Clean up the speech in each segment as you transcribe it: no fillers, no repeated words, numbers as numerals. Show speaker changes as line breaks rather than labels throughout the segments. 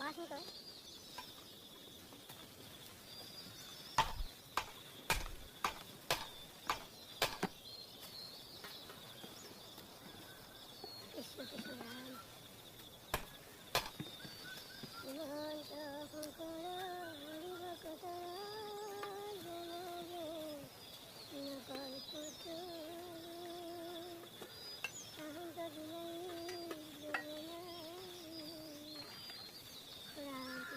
पास में तो है। कृष्ण कृष्ण राम महंत फकड़ हरि भक्त जन न कल्पत अहंत विनयी जन राम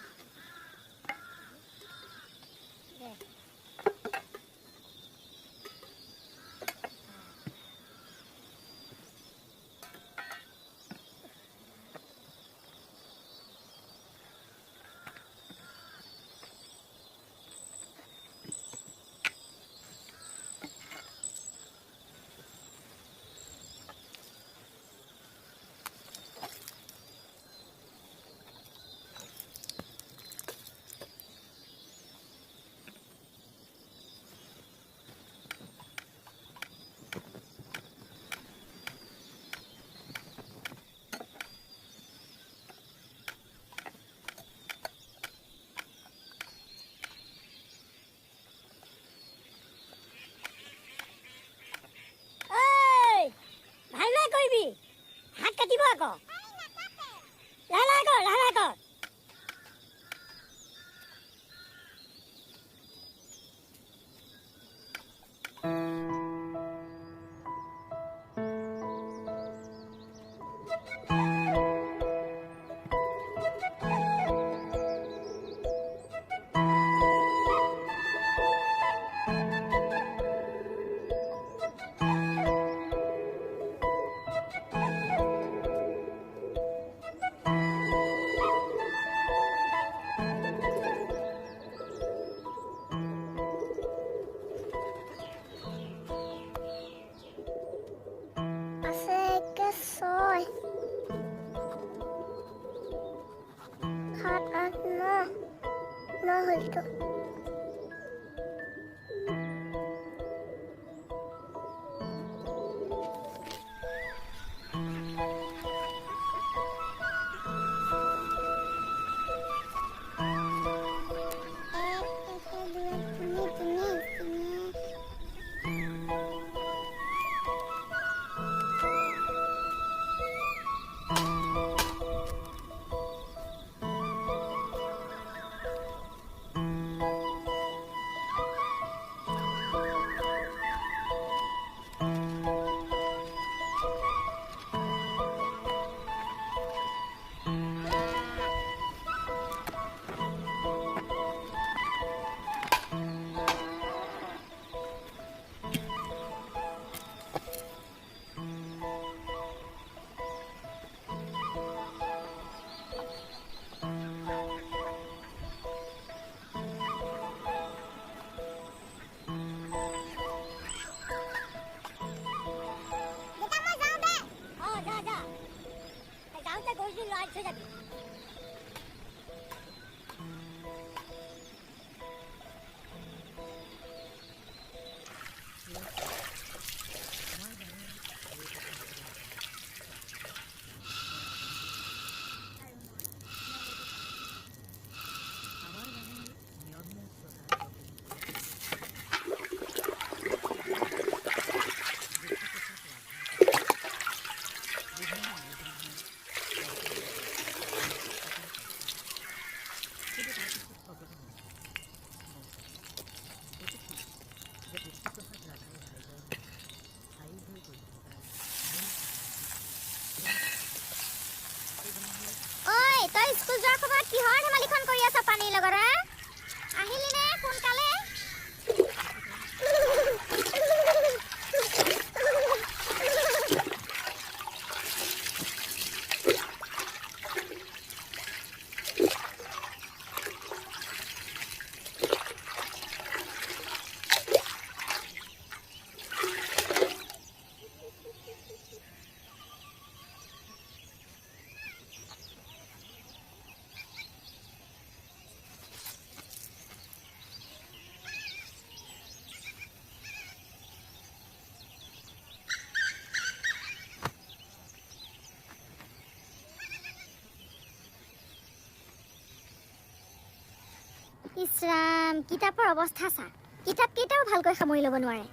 ইছৰাম কিতাপৰ অৱস্থা চা কিতাপ কেইটাও ভালকৈ সামৰি ল'ব নোৱাৰে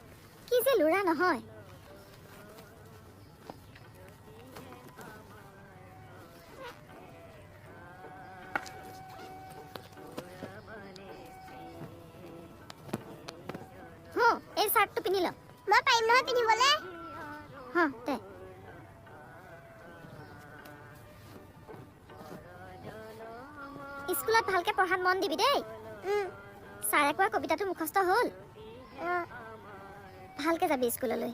কি যে লুৰা নহয় এই চাৰ্টটো পিন্ধি ল
মই পাৰিম নহয় পিন্ধিবলৈ
দে স্কুলত ভালকে পঢ়াত মন দিবি দেই ছাৰে কোৱা কবিতাটো মুখস্থ হ'ল ভালকে যাবি স্কুললৈ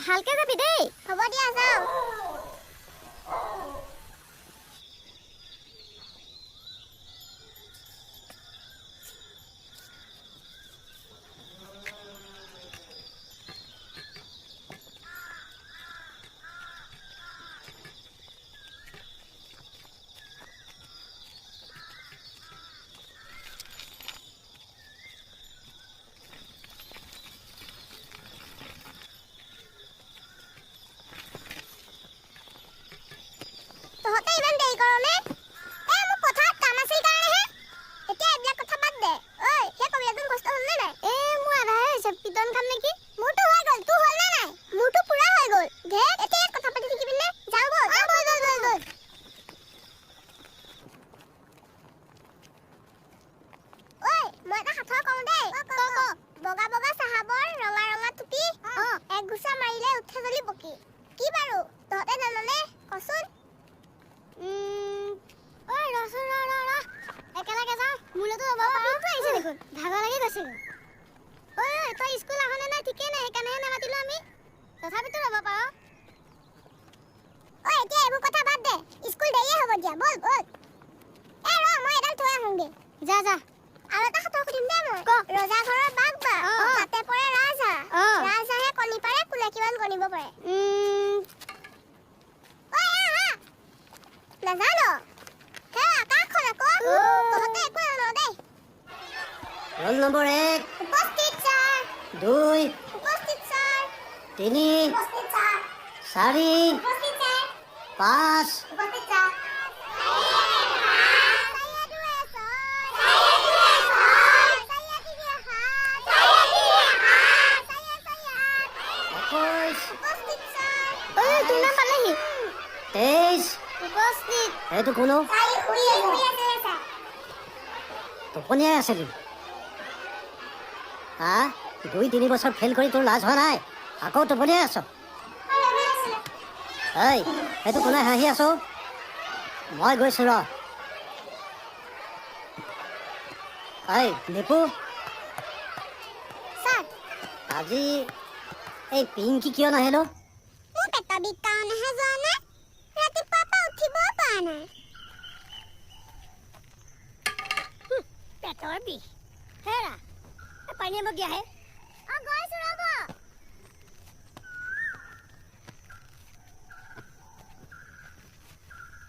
ভালকে যাবি দেই
হ'ব দিয়া যাওঁ তহঁতে ইমান দেৰি কৰ নে মোক পথাৰত কাম আছিল কাৰণেহে এতিয়া এইবিলাক কথা বাদ দে ঐ সেই কবিতাটো মুখস্থ হ'ল নে নাই
মোৰ আধাহে হৈছে পিটন খাম নেকি
মোৰতো হৈ গ'ল তোৰ হ'ল নে নাই মোৰতো পুৰা হৈ গ'ল এতিয়া ইয়াত কথা পাতি থাকিবি নে যাওঁ ব'ল গ'ল ঐ মই এটা সাঁথৰ কওঁ দেই বগা বগা চাহাবৰ ৰঙা ৰঙা টুপি এক গুচা মাৰিলে উঠে জ্বলি পকি কি বাৰু তহঁতে জাননে কচোন
একেলগে যাওঁ মোলৈতো ল'ব পাৰোঁ আহিছে দেখোন ভাগৰ লাগি গৈছে তই স্কুল আহনে নাই ঠিকেই নাই সেইকাৰণেহে নামাতিলোঁ আমি তথাপিতো ল'ব পাৰ
এতিয়া এইবোৰ কথা বাদ দে স্কুল দেৰিয়ে হ'ব দিয়া ব'ল মই এডাল থৈ আহোঁগে
যা
আৰু এটা সাঁথৰ সুধিম দে মই
ক
ৰজাঘৰৰ বাঘ বা তাতে পৰে ৰাজহাঁহে কণী পাৰে কোনে কিমান গণিব পাৰে নাজানো আকাশখন আকৌ তহঁতে একো নাজানো দেই
ৰোল নম্বৰ 1
উপস্থিত ছাৰ
2
উপস্থিত ছাৰ
3
উপস্থিত ছাৰ
4
উপস্থিত ছাৰ
5
উপস্থিত ছাৰ
এইটো কোনো টোপনিয়াই আছে নেকি 2-3 বছৰ ফেইল কৰি তোৰ লাজ হোৱা নাই আকৌ টোপনিয়াই আছ এইটো কোনে হাঁহি আছ মই গৈছো নিপু আজি এই পিংকি কিয় নাহিলো
মোৰ পেটৰ বিষ কাৰণেহে যোৱা নাই ৰাতিপুৱাৰ পৰা উঠিব পৰা নাই
পেটৰ বিষ হেৰা পানী আনিব গিয়াহে গৈছো ৰ'ব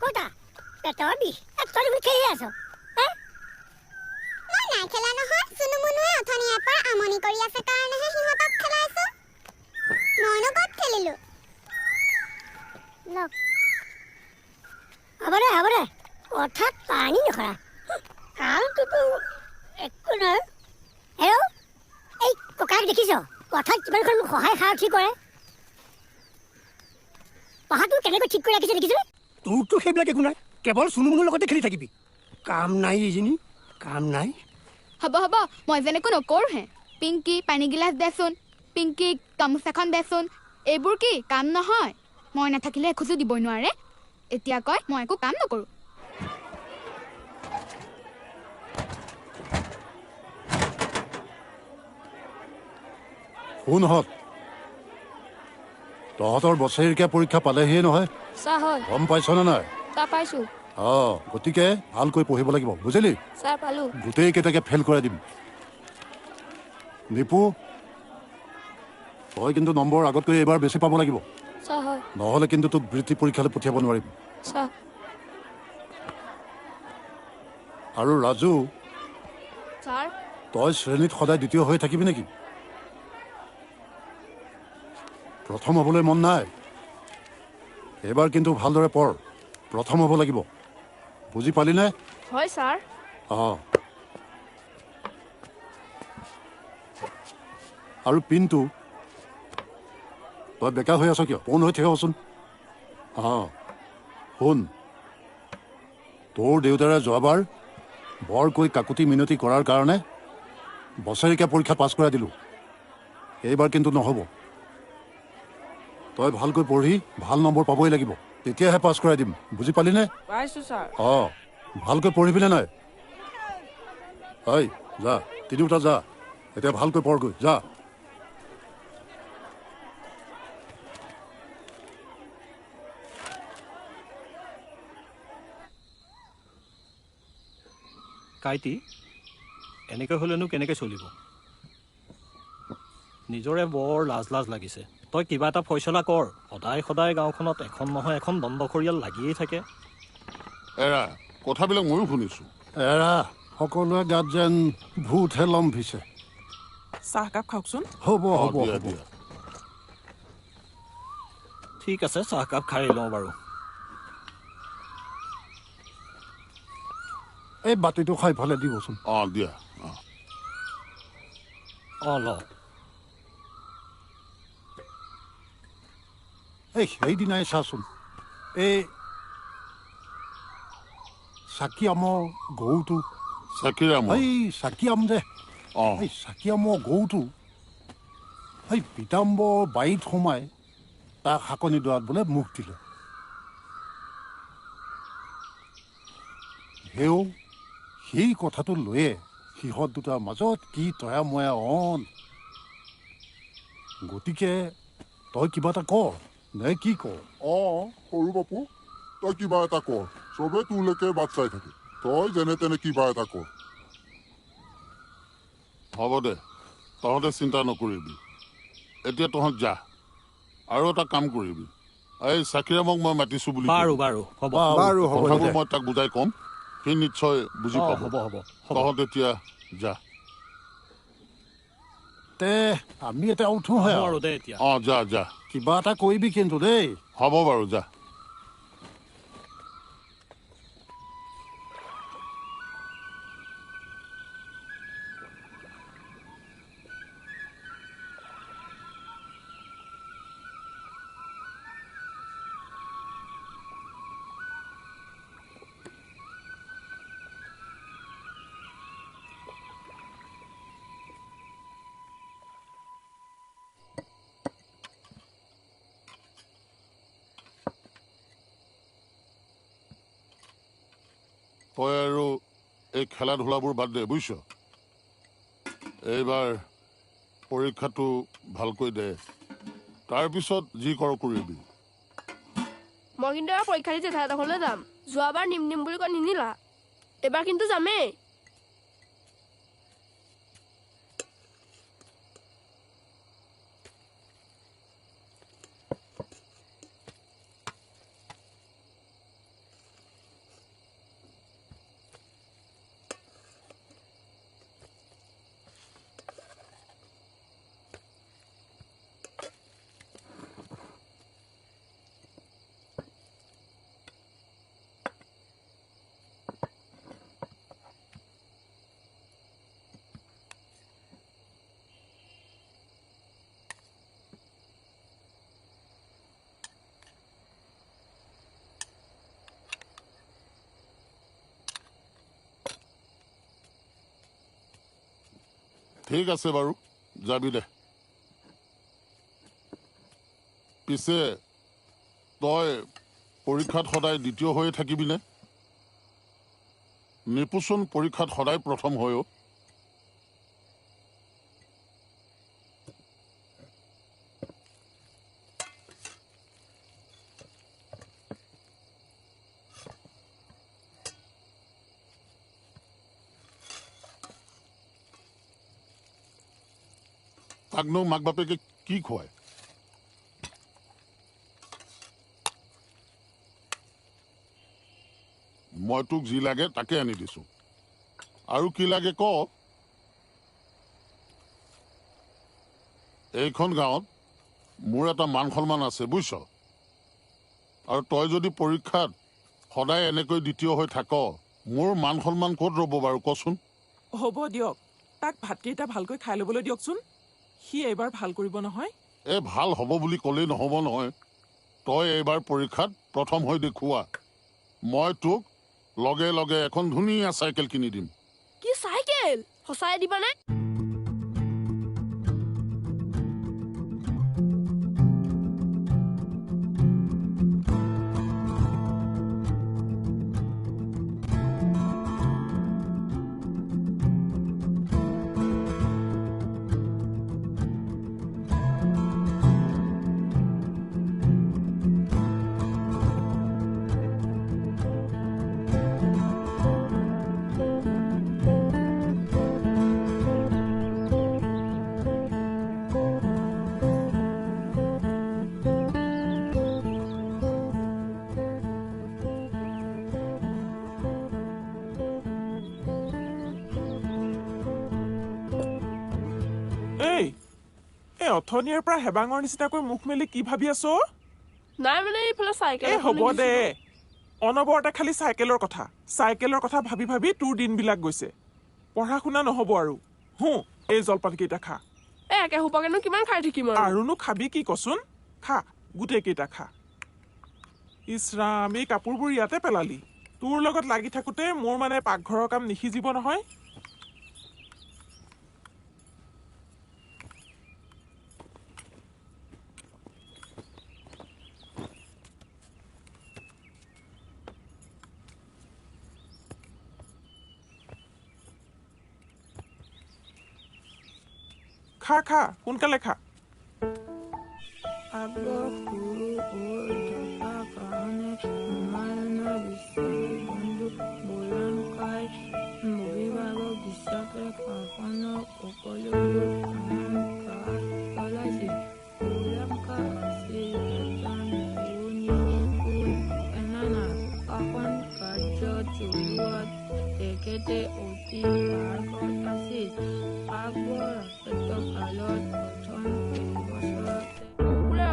ক'তা পেটৰ বিষ তই খেলি আছ
মই নাই খেলা নহয় চুনুমুনুৱে অথনিয়াৰ পৰা আমনি কৰি আছে কাৰণেহে সিহঁতক খেলাইছো মইনো ক'ত খেলিলো
হ'ব দে কথাত পানী নখৰা কামটোতো একো নহয় এই ককাক দেখিছ কথাত কিমানখন মোক সহায় সাৰথি কৰে পঢ়াটো কেনেকৈ ঠিক কৰি ৰাখিছে দেখিছ
তোৰতো সেইবিলাক একো নাই কেৱল চুনুমুনুৰ লগতে খেলি থাকিবি কাম নাই এইজনী কাম নাই
হ'ব মই যেনেকৈ নকৰোঁহে পিংকি পানী গিলাচ দেচোন পিংকিক গামোচাখন দেচোন এইবোৰ কি কাম নহয় মই নাথাকিলে এখোজো দিবই নোৱাৰে এতিয়া কয় মই একো কাম নকৰোঁ
শুনহঁত তহঁতৰ বছৰেকীয়া পৰীক্ষা পালেহিয়ে নহয়
চাহ
গম পাইছনে নাই
তা পাইছোঁ
গতিকে ভালকৈ পঢ়িব লাগিব বুজিলি
ছাৰ পালো
গোটেইকেইটাকে ফেইল কৰাই দিম নিপু তই কিন্তু নম্বৰ আগতকৈ এইবাৰ বেছি পাব লাগিব
ছাৰ হয়
নহ'লে কিন্তু তোক বৃত্তি পৰীক্ষালৈ পঠিয়াব নোৱাৰিম
ছাৰ
আৰু ৰাজু
ছাৰ
তই শ্ৰেণীত সদায় দ্বিতীয় হৈ থাকিবি নেকি প্ৰথম হ'বলৈ মন নাই এইবাৰ কিন্তু ভালদৰে পঢ় প্ৰথম হ'ব লাগিব বুজি পালিনে
হয় ছাৰ
আৰু পিনটো তই বেকাৰ হৈ আছ কিয় পোন হৈ থাকচোন শুন তোৰ দেউতাৰে যোৱাবাৰ বৰকৈ কাকুতি মিনতি কৰাৰ কাৰণে বছৰেকীয়া পৰীক্ষা পাছ কৰাই দিলোঁ এইবাৰ কিন্তু নহ'ব তই ভালকৈ পঢ়ি ভাল নম্বৰ পাবই লাগিব তেতিয়াহে পাছ কৰাই দিম বুজি পালিনে
পাইছোঁ ছাৰ
ভালকৈ পঢ়িবিনে নাই ঐ যা তিনিওটা যা এতিয়া ভালকৈ পঢ়গৈ যা
কাইটি এনেকৈ হ'লেনো কেনেকৈ চলিব নিজৰে বৰ লাজ লাজ লাগিছে তই কিবা এটা ফয়চলা কৰ সদায় সদায় গাঁওখনত এখন নহয় এখন দণ্ডখৰিয়াল লাগিয়েই থাকে
এৰা কথাবিলাক ময়ো শুনিছোঁ
এৰা সকলোৱে গাত যেন ভূতহে লম্ভিছে
চাহকাপ খাওকচোন
হ'ব হ'ব
দিয়া,
হ'ব
দিয়া।
ঠিক আছে চাহকাপ খাই লওঁ বাৰু
এই বাতিটো খাই ফালে দিবচোন
দিয়া
ল
এই সেইদিনাই চাচোন এই চাকি আমৰ গৰুটো
চাকিৰাম
এই চাকি আম যে এই চাকি আমৰ গৰুটো এই পীতাম্বৰ বাৰীত সোমাই তাক শাকনি দৰাত বোলে মুখ দিলে সেও সেই কথাটো লৈয়ে সিহঁত দুটাৰ মাজত কি তয়া ময়া গতিকে তই কিবা এটা কৰ নে কি কৰ
সৰু বাপু তই কিবা এটা কৰ চবে তোৰলৈকে বাট চাই থাকে তই যেনে তেনে কিবা এটা কৰ হ'ব দে তহঁতে চিন্তা নকৰিবি এতিয়া তহঁত যা আৰু এটা কাম কৰিবি এই চাকিৰামক মই মাতিছোঁ বুলি
বাৰু বাৰু হ'ব
কথাবোৰ মই তাক বুজাই ক'ম সি নিশ্চয় বুজি পাব
হ'ব হ'ব
তহঁত এতিয়া যা
তে আমি এতিয়া উঠোহে
আৰু দে এতিয়া
যা যা
কিবা এটা কৰিবি কিন্তু দেই
হ'ব বাৰু যা তই আৰু এই খেলা ধূলাবোৰ বাদ দে বুজিছ এইবাৰ পৰীক্ষাটো ভালকৈ দে তাৰপিছত যি কৰ কৰিবি
মই কিন্তু এবাৰ পৰীক্ষা দি জেঠাইহঁতৰ যাম যোৱাবাৰ নিম বুলি কৈ নিনিলা এবাৰ কিন্তু যামেই ঠিক আছে বাৰু যাবি দে পিছে তই পৰীক্ষাত সদায় দ্বিতীয় হৈয়ে থাকিবিনে নিপুচোন পৰীক্ষাত সদায় প্ৰথম হয়ও
তাকনো মাক বাপেকে কি খুৱায়? মই তোক যি লাগে তাকে আনি দিছো, আৰু কি লাগে ক। এইখন গাঁৱত মোৰ এটা মান সন্মান আছে বুজিছ, আৰু তই যদি পৰীক্ষাত সদায় এনেকৈ দ্বিতীয় হৈ থাক, মোৰ মান সন্মান ক'ত ৰ'ব বাৰু কচোন?
হ'ব দিয়ক, তাক ভাতকেইটা ভালকৈ খাই ল'বলৈ দিয়কচোন। সি এইবাৰ ভাল কৰিব নহয়।
এই ভাল হ'ব বুলি ক'লেই নহ'ব নহয়, তই এইবাৰ পৰীক্ষাত প্ৰথম হৈ দেখুওৱা। মই তোক লগে লগে এখন ধুনীয়া চাইকেল কিনি দিম।
কি চাইকেল? সঁচাই দিবানে?
এই অথনিৰ পৰা হেবাঙৰ নিচিনাকৈ মুখ মেলি কি ভাবি আছ?
নাই মানে এইফালে চাইকেল।
হ'ব দে, অনবৰতে খালি চাইকেলৰ কথা ভাবি ভাবি তোৰ দিনবিলাক গৈছে। পঢ়া শুনা নহ'ব আৰু। এই জলপানকেইটা খা।
একে সোপাকেনো কিমান খাই থাকিম
আৰুনো খাবি কি কচোন? খা, গোটেইকেইটা খা। ইছৰাম, এই কাপোৰবোৰ ইয়াতে পেলালি। তোৰ লগত লাগি থাকোঁতে মোৰ মানে পাকঘৰৰ কাম নিসিজিব নহয়। খা, সোনকালে খা।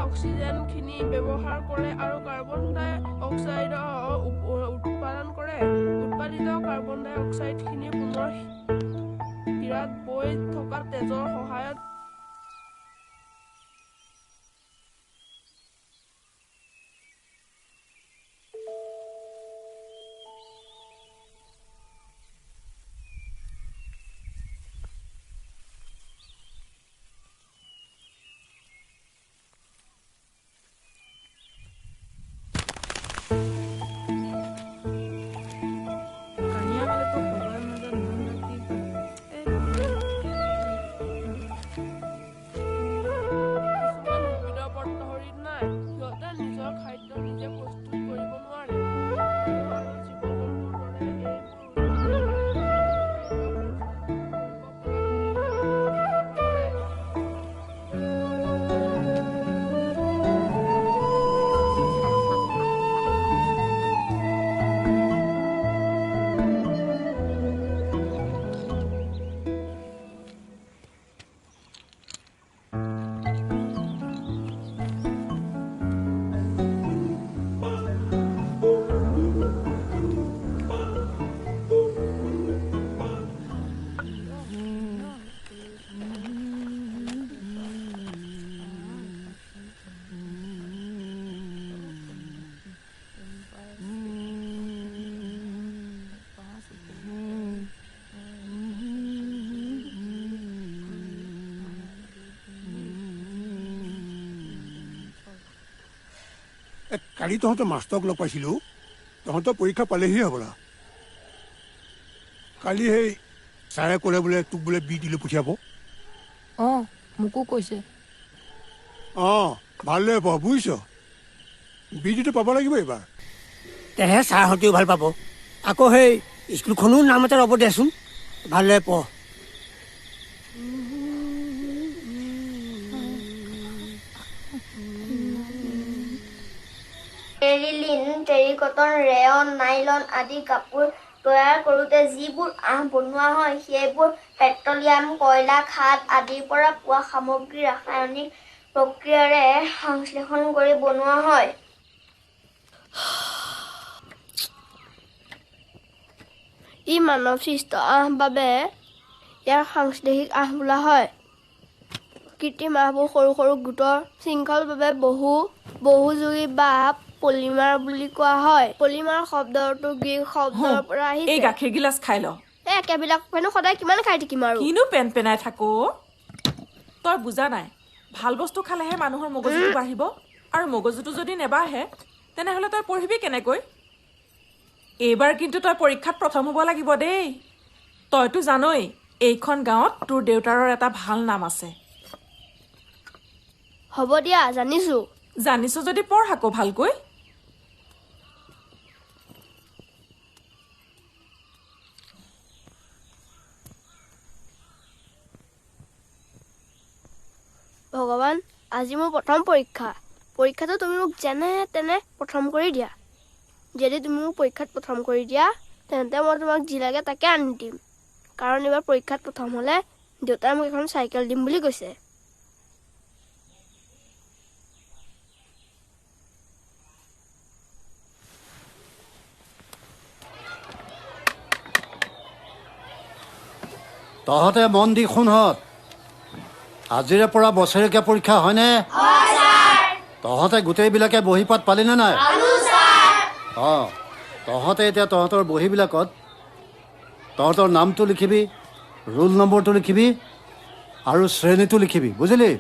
অক্সিজেনখিনি ব্যৱহাৰ কৰে আৰু কাৰ্বন ডাই অক্সাইডৰ উৎপাদন কৰে। উৎপাদিত কাৰ্বন ডাই অক্সাইডখিনি পুনৰ শিৰাত বৈ থকা তেজৰ সহায়ত
কালি তহঁতৰ মাষ্টৰক লগ পাইছিলোঁ, তহঁতৰ পৰীক্ষা পালেহি হ'বলা। কালি সেই ছাৰে ক'লে বোলে তোক বোলে বি দিলৈ পঠিয়াব।
মোকো কৈছে।
ভালদৰে পঢ় বুজিছ, বি ডিটো পাব লাগিব এইবাৰ।
তেহে ছাৰহঁতেও ভাল পাব, আকৌ সেই স্কুলখনো নাম এটা ৰ'ব দেচোন। ভালদৰে পঢ়।
মেৰিলিন, টেৰিকটন, ৰেয়ন, নাইলন আদি কাপোৰ তৈয়াৰ কৰোঁতে যিবোৰ আঁহ বনোৱা হয় সেইবোৰ পেট্ৰলিয়াম, কয়লা, খাদ আদিৰ পৰা পোৱা সামগ্ৰী ৰাসায়নিক প্ৰক্ৰিয়াৰে সংশ্লেষণ কৰি বনোৱা হয়। ই মানৱ সৃষ্ট আঁহ বাবে ইয়াৰ সাংশ্লেষিক আঁহ বোলা হয়। কৃত্ৰিম আঁহবোৰ সৰু সৰু গোটৰ শৃংখলভাৱে বহুযোগী বা পলিমাৰ বুলি কোৱা হয়। পলিমাৰ শব্দটো গ্ৰীক শব্দৰ পৰা আহিছে।
এই গাখীৰ গিলাচ খাই ল।
একেবিলাক পেনো সদায় কিমান খাই থাকিম আৰু?
কিনো পেন পেনাই থাকো? তই বুজা নাই, ভাল বস্তু খালেহে মানুহৰ মগজুটো বাঢ়িব, আৰু মগজুটো যদি নেবাঢ়ে তেনেহ'লে তই পঢ়িবি কেনেকৈ? এইবাৰ কিন্তু তই পৰীক্ষাত প্ৰথম হ'ব লাগিব দেই। তইতো জানই এইখন গাঁৱত তোৰ দেউতাৰৰ এটা ভাল নাম আছে।
হ'ব দিয়া, জানিছো।
জানিছ যদি পঢ় আকৌ ভালকৈ।
ভগৱান, আজি মোৰ প্ৰথম পৰীক্ষাটো তুমি মোক যেনে তেনে প্ৰথম কৰি দিয়া। যদি তুমি মোক পৰীক্ষাত প্ৰথম কৰি দিয়া তেন্তে মই তোমাক যি লাগে তাকে আনি দিম, কাৰণ এইবাৰ পৰীক্ষাত প্ৰথম হ'লে দেউতাই মোক এখন চাইকেল দিম বুলি কৈছে।
তহঁতে মন দি শুনহঁত, আজিৰে পৰা বছৰেকীয়া পৰীক্ষা হয়নে? তহঁতে গোটেইবিলাকে বহী পাত পালি নে নাই? অঁ, তহঁতে এতিয়া তহঁতৰ বহীবিলাকত তহঁতৰ নামটো লিখিবি, ৰোল নম্বৰটো লিখিবি আৰু শ্ৰেণীটো লিখিবি, বুজিলি?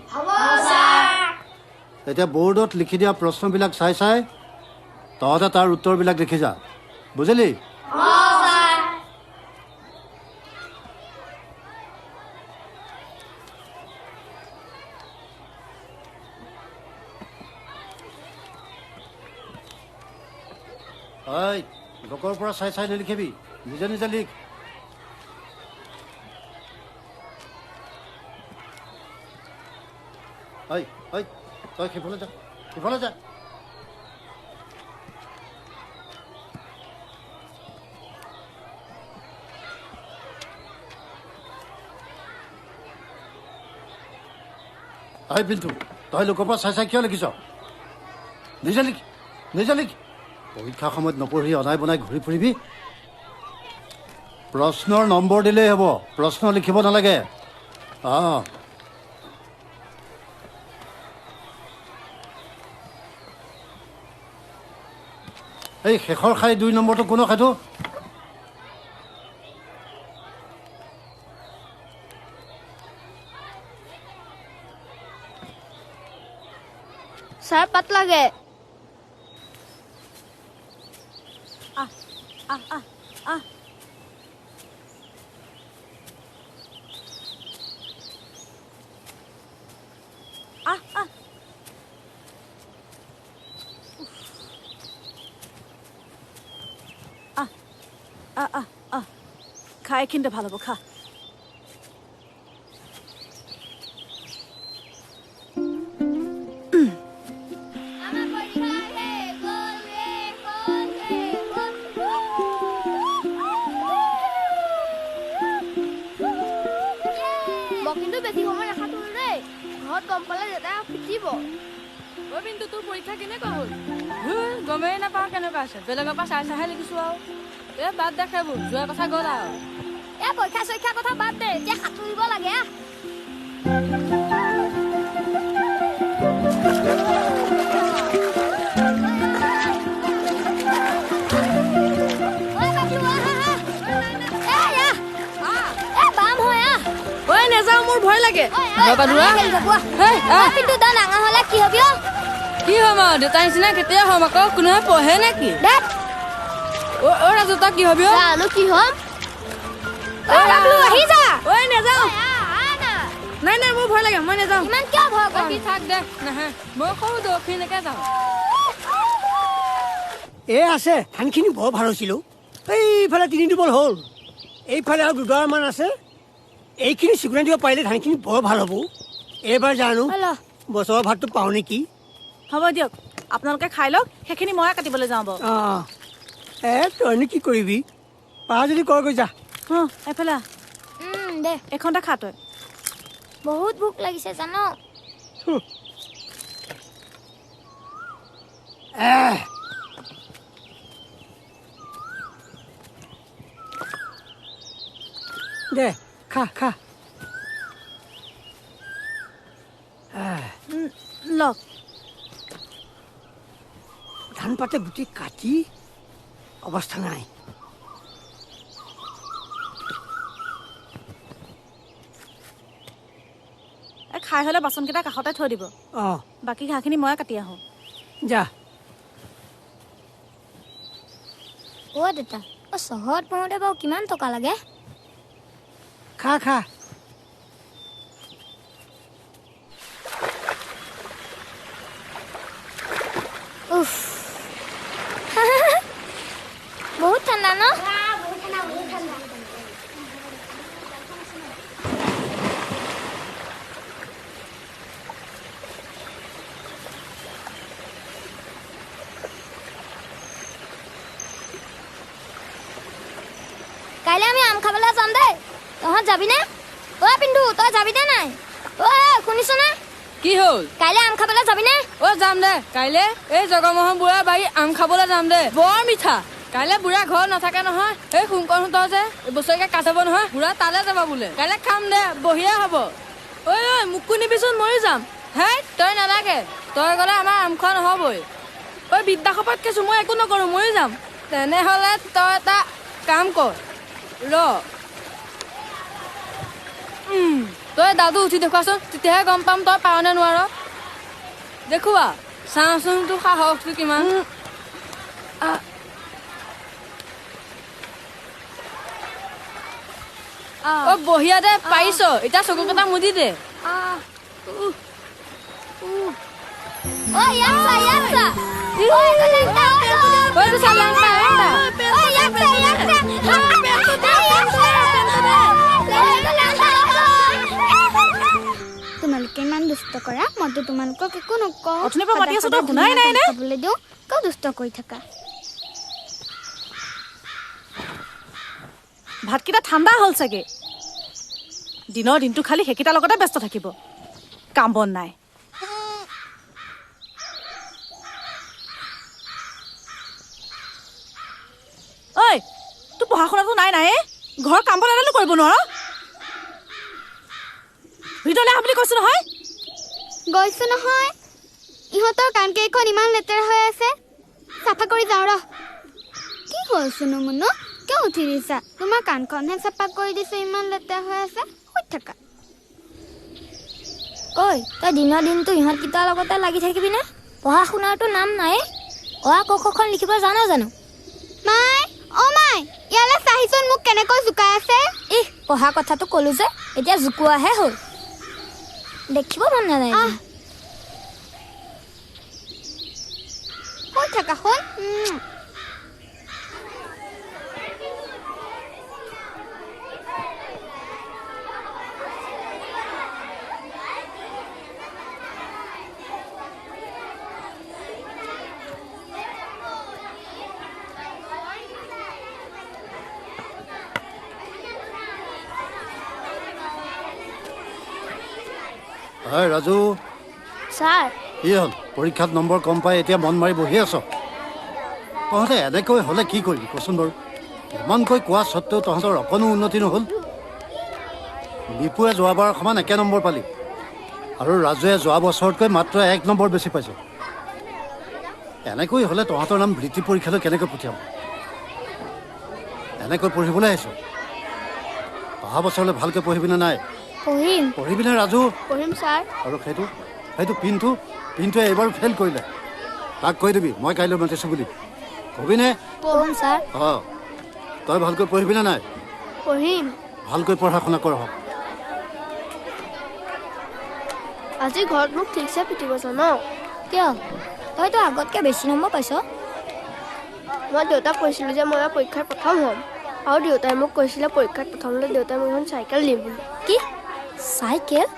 এতিয়া বৰ্ডত লিখি দিয়া প্ৰশ্নবিলাক চাই চাই তহঁতে তাৰ উত্তৰবিলাক লিখি যা, বুজিলি? ঐ, লোকৰ পৰা চাই চাই নিলিখিবি, নিজে নিজে লিখ। ঐ, তই সিফালে যা, সিফালে যা। ঐ পিণ্টু, তই লোকৰ পৰা চাই চাই কিয় লিখিছ? নিজে লিখ, নিজে লিখ। পৰীক্ষাৰ সময়ত নপঢ়ি অনাই বনাই ঘূৰি ফুৰিবি। প্ৰশ্নৰ নম্বৰ দিলেই হ'ব, প্ৰশ্ন লিখিব নালাগে। অঁ, এই শেষৰ খাই 2 নম্বৰটো কোনো খাইটো?
ছাৰ পাত লাগে।
খা, এইখিনিতে ভাল হ'ব, খা।
মই কিন্তু বেছি সময় নাখাতো দেই, ঘৰত গম পালে দেউতাই পিটিব।
ঐ পিণ্টু, তোৰ পৰীক্ষা কেনেকুৱা হ'ল? গমেই নাপাওঁ কেনেকুৱা আছে, বেলেগৰ পৰা চাই চাইহে লিখিছো আৰু। এই বাদ দে সেইবোৰ, যোৱা কথা গ'ল আৰু।
এই পৰীক্ষা চৰীক্ষাৰ কথা বাদ দে, এতিয়া সাঁতুৰিব লাগে।
নেযাওঁ, মোৰ ভয় লাগে।
কিন্তু তই ডাঙৰ হ'লে কি হবি?
কি হ'ম আৰু, দেউতাৰ নিচিনা কেতিয়া হ'ম আকৌ? কোনোবাই পঢ়ে নেকি? অ ৰাজু, তই কি হবি?
জানো কি হ'ম। আহি যা।
ঐ নেযাওঁ। নাই নাই, মোৰ ভয় লাগে, মই নেযাওঁ।
ইমান কিয় ভয় কৰ?
থাক দে, নাহে। মই সৰু দক্ষিণকে যাওঁ।
এই আছে, ধানখিনি বৰ ভাল হৈছিলোঁ। এইফালে 3 দুবল হ'ল, এইফালে আৰু 2ডৰামান আছে। এইখিনি চিকুণাই দিব পাৰিলে ধানখিনি বৰ ভাল হ'ব। এইবাৰ জানো বছৰৰ ভাতটো পাওঁ নেকি?
হ'ব দিয়ক,
আপোনালোকে খাই লওক সেইখিনি ময়ে কাটিবলৈ যাওঁ বাৰু
তইনো কি কৰিবি পাৰ যদি কৰগৈ যা
এফালে
দে
এখনতে খা তই
বহুত ভোক লাগিছে জানো
দে খা খা
লওক
ধান পাতে গুটি কাটি অৱস্থা নাই
খাই হ'লে বাচনকেইটা কাষতে থৈ দিব
অঁ
বাকী ঘাঁহখিনি ময়ে কাটি আহোঁ
যা
দেউতা চহৰত পঢ়োঁতে বাৰু কিমান টকা লাগে
খা খা
বহুত ঠাণ্ডা ন কাইলৈ আমি আম খাবলৈ যাম দেই তহঁত যাবিনে পিন্ধু তই যাবিনে নাই শুনিছনে
কি হ'ল
কাইলৈ আম খাবলৈ যাবিনে
যাম দে কাইলৈ এই জগমোহন বুঢ়া বাৰী আম খাবলৈ যাম দে বৰ মিঠা কাইলৈ বুঢ়া ঘৰত নাথাকে নহয় এই শুংকৰহঁতৰ যে বছৰেকে কাটাব নহয় বুঢ়া তালৈ যাব বোলে কাইলৈ খাম দে বঢ়িয়া হ'ব ঐ মোকো নিবিচোন ময়ো যাম হে তই নালাগে তই গ'লে আমাৰ আম খোৱা নহ'বই বিদ্যাসপত কৈছো মই একো নকৰোঁ ময়ো যাম তেনেহ'লে তই এটা কাম কৰ তই দাদু উঠি দেখুৱাচোন তেতিয়াহে গম পাম তই পাৰনে নোৱাৰ দেখুৱা চাওঁচোন তোৰ সাহসটো কিমান বঢ়িয়া দে পাৰিছ এতিয়া চকুকেইটা মুদি দে
তোমালোকে ইমান দুষ্ট কৰা মইতো তোমালোকক একো নকওঁ খাবলৈ দিওঁ কিয় দুষ্ট কৰি থাকা
ভাতকেইটা ঠাণ্ডা হ'ল চাগে দিনৰ দিনটো খালি সেইকেইটাৰ লগতে ব্যস্ত থাকিব কাম বন নাই ঐ তোৰ পঢ়া শুনাটো নাই ঘৰৰ কাম বন এডালো কৰিব নোৱাৰ ভিতৰলৈ আহ বুলি কৈছো নহয়
গৈছো নহয় ইহঁতৰ কাণকেইখন ইমান লেতেৰা হৈ আছে চাফা কৰি যাওঁ ৰ কি হ'ল চুনু মুনু কিয় উঠি দিছা তোমাৰ কাণখনহে চাফা কৰি দিছে ইমান লেতেৰা হৈ আছে শুই থাকা
তই দিনৰ দিনটো ইহঁতকেইটাৰ লগতে লাগি থাকিবিনে পঢ়া শুনাৰতো নাম নাই ক খন লিখিব জানো
মাই ইয়ালৈ চাহিচোন মোক কেনেকৈ জোকাই আছে
পঢ়া কথাটো ক'লো যে এতিয়া জোকোৱাহে হ'ল দেখিব মন নাযায়
শুই থাকা শুন
ৰাজু
ছাৰ
কি হ'ল পৰীক্ষাত নম্বৰ কম পাই এতিয়া মন মাৰি বহি আছ তহঁতে এনেকৈ হ'লে কি কৰিবি কচোন বাৰু ইমানকৈ কোৱা স্বত্তেও তহঁতৰ অকণো উন্নতি নহ'ল বিপুৱে যোৱাবাৰ সমান 1 নম্বৰ পালি আৰু ৰাজুৱে যোৱা বছৰতকৈ মাত্ৰ 1 নম্বৰ বেছি পাইছে এনেকৈ হ'লে তহঁতৰ নাম বৃত্তি পৰীক্ষালৈ কেনেকৈ পঠিয়াম এনেকৈ পঢ়িবলৈ আহিছ অহা বছৰলৈ ভালকৈ পঢ়িবিনে নাই পঢ়িবিনে ৰাজু
পঢ়িম ছাৰ
আৰু সেইটো পিনটোৱে এইবাৰ ফেইল কৰিলে তাক কৈ দিবি মই কাইলৈ মাতিছোঁ বুলি কবিনে
পঢ়িম ছাৰ
তই ভালকৈ পঢ়িবিনে নাই
পঢ়িম
ভালকৈ পঢ়া শুনা কৰ
আজি ঘৰত মোক ঠিকছে পিটিব জান
কিয় তইতো আগতকৈ বেছি নম্বৰ পাইছ
মই দেউতাক কৈছিলোঁ যে মই পৰীক্ষাত প্ৰথম হ'ম আৰু দেউতাই মোক কৈছিলে পৰীক্ষাত প্ৰথম হ'লে দেউতাই মোক এখন চাইকেল দিম বুলি
কি চাইকেল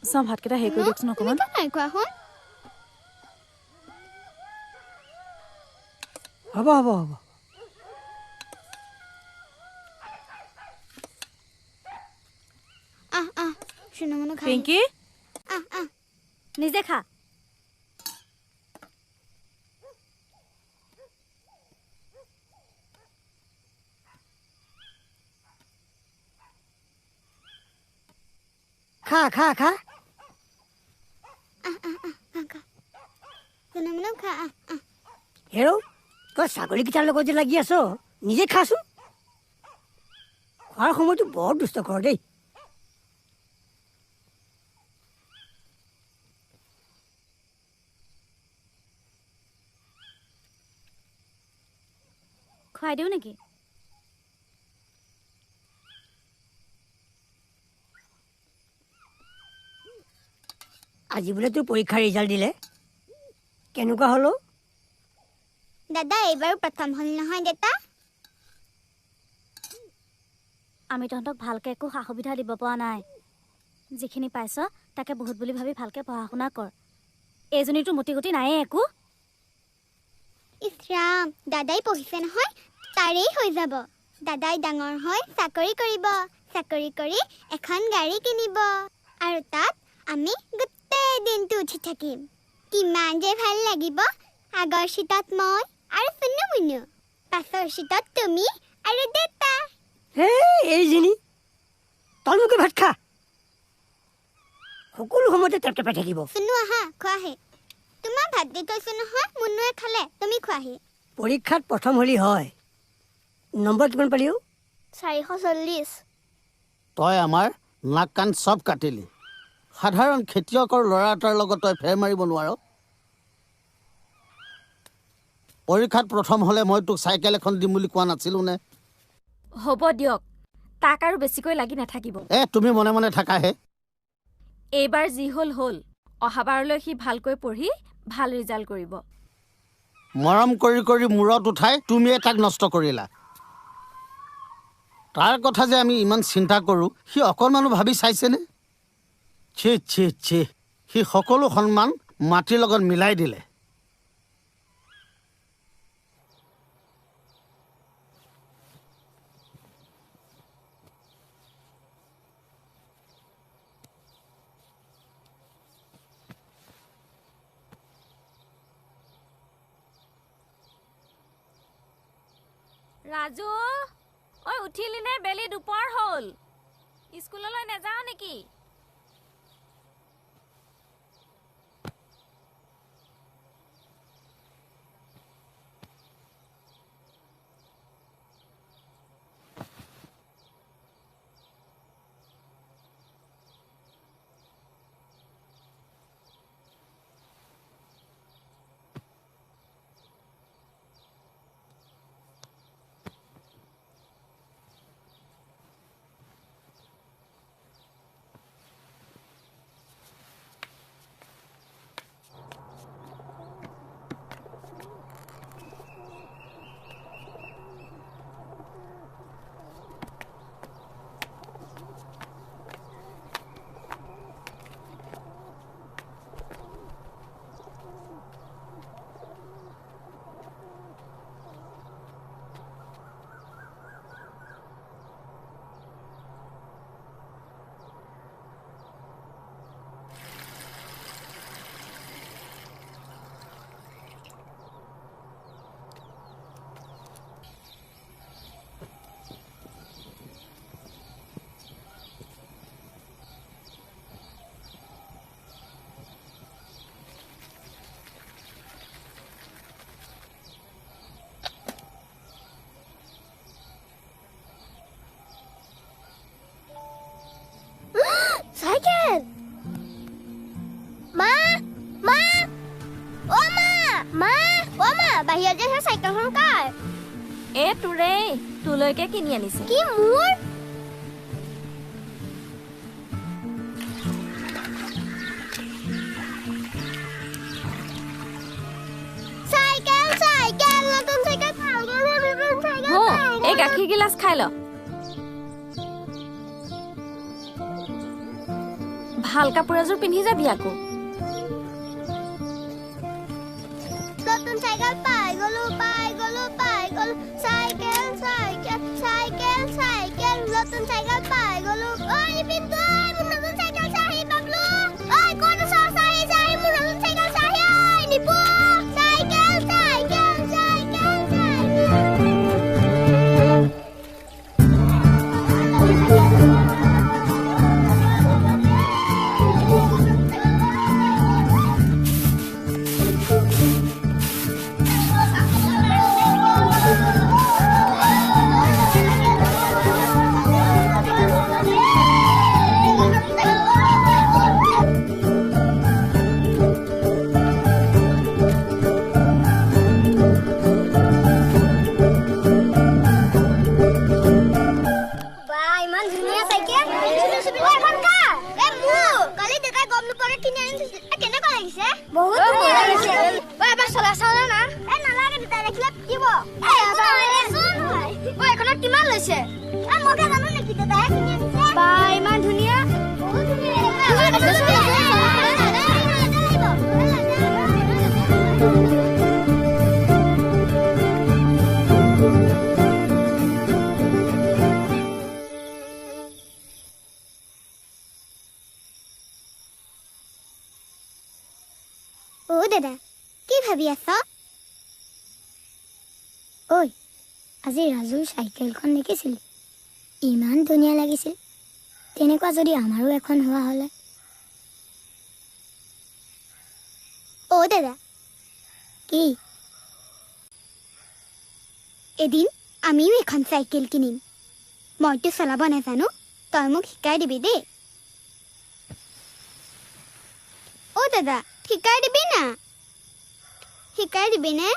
চাওঁ ভাতকেইটা হেৰি কৰি দিয়কচোন অকণমান
নাই খোৱা শুন
হ'ব হ'ব হ'ব
পিংকি
নিজে খা
খা খা খা হেৰ তই ছাগলীকেইটাৰ লগত যে লাগি আছ নিজে খাচোন খোৱাৰ সময়টো বৰ দুষ্ট কৰ দেই
খুৱাই দিওঁ নেকি
আজি বোলে তোৰ পৰীক্ষাৰ ৰিজাল্ট দিলে কেনেকুৱা হলো
দাদা এইবাৰ প্ৰথম হ'ল নহয় দেতা আমি তহঁতক ভালকৈ একো সা সুবিধা দিব পৰা নাই যিখিনি পাইছ তাকে বহুত বুলি ভাবি ভালকৈ পঢ়া শুনা কৰ এইজনীতো মতি গতি নাইয়ে একো ইছৰাম দাদাই পঢ়িছে নহয় তাৰেই হৈ যাব দাদাই ডাঙৰ হৈ চাকৰি কৰিব চাকৰি কৰি এখন গাড়ী কিনিব আৰু তাত আমি গোটেই দিনটো উঠি থাকিম কিমান যে ভাল লাগিব আগৰ চিটত মই আৰু শুনো মুনু পাছৰ চিটত তুমি আৰু দেতা
হে এইজনী তলমুখে ভাত খা সকলো সময়তে টেপটেপাই থাকিব
শুনো আহা খোৱাহে তোমাৰ ভাত দি থৈছো নহয় মুনুৱে খালে তুমি খোৱাহি
পৰীক্ষাত প্ৰথম হলি হয় নম্বৰ কিমান পালি
440
তই আমাৰ নাক কাণ চব কাটিলি সাধাৰণ খেতিয়কৰ ল'ৰা এটাৰ লগত তই ফেৰ মাৰিব নোৱাৰ পৰীক্ষাত প্ৰথম হ'লে মই তোক চাইকেল এখন দিম বুলি কোৱা নাছিলো নে
হ'ব দিয়ক তাক আৰু বেছিকৈ লাগি নাথাকিব
তুমি মনে মনে থাকাহে
এইবাৰ যি হ'ল হ'ল অহাবাৰলৈ সি ভালকৈ পঢ়ি ভাল ৰিজাল্ট কৰিব
মৰম কৰি কৰি মূৰত উঠাই তুমিয়ে তাক নষ্ট কৰিলা তাৰ কথা যে আমি ইমান চিন্তা কৰোঁ সি অকণমানো ভাবি চাইছেনে ছি ছি ছি সি সকলো সন্মান মাটিৰ লগত মিলাই দিলে
ৰাজু ঐ উঠিলি নে বেলি দুপৰ হ'ল স্কুললৈ নাযাওঁ নেকি
Cycle! Ma! Ma! Oh, Ma! Ma! Oh, Ma! বাহিৰত যে চাইকেলখন কাৰ
তোৰে তোলৈকে কিনি আনিছে
কি মোৰ চাইকেল চাইকেল নতুন চাইকেল
এই গাখীৰ গিলাচ খাই ল
ভাল কাপোৰ এযোৰ পিন্ধি যাবি আকৌ
নতুন চাইকেল পাই গলো চাইকেল নতুন চাইকেল পাই গলো ঐ পিন্তু মোৰ নতুন চাইকেল চাহি বাবলু ঐ কোন চাহি মোৰ নতুন চাইকেল চাহি নিপু চাইকেল দাদা কি ভাবি আছ ঐ আজি ৰাজুৰ চাইকেলখন দেখিছিলি ইমান ধুনীয়া লাগিছিল তেনেকুৱা যদি আমাৰো এখন হোৱা হলে দাদা কি এদিন আমিও এখন চাইকেল কিনিম মইতো চলাব নাজানো তই মোক শিকাই দিবি দেই দাদা শিকাই দিবি না শিকাই দিবি নে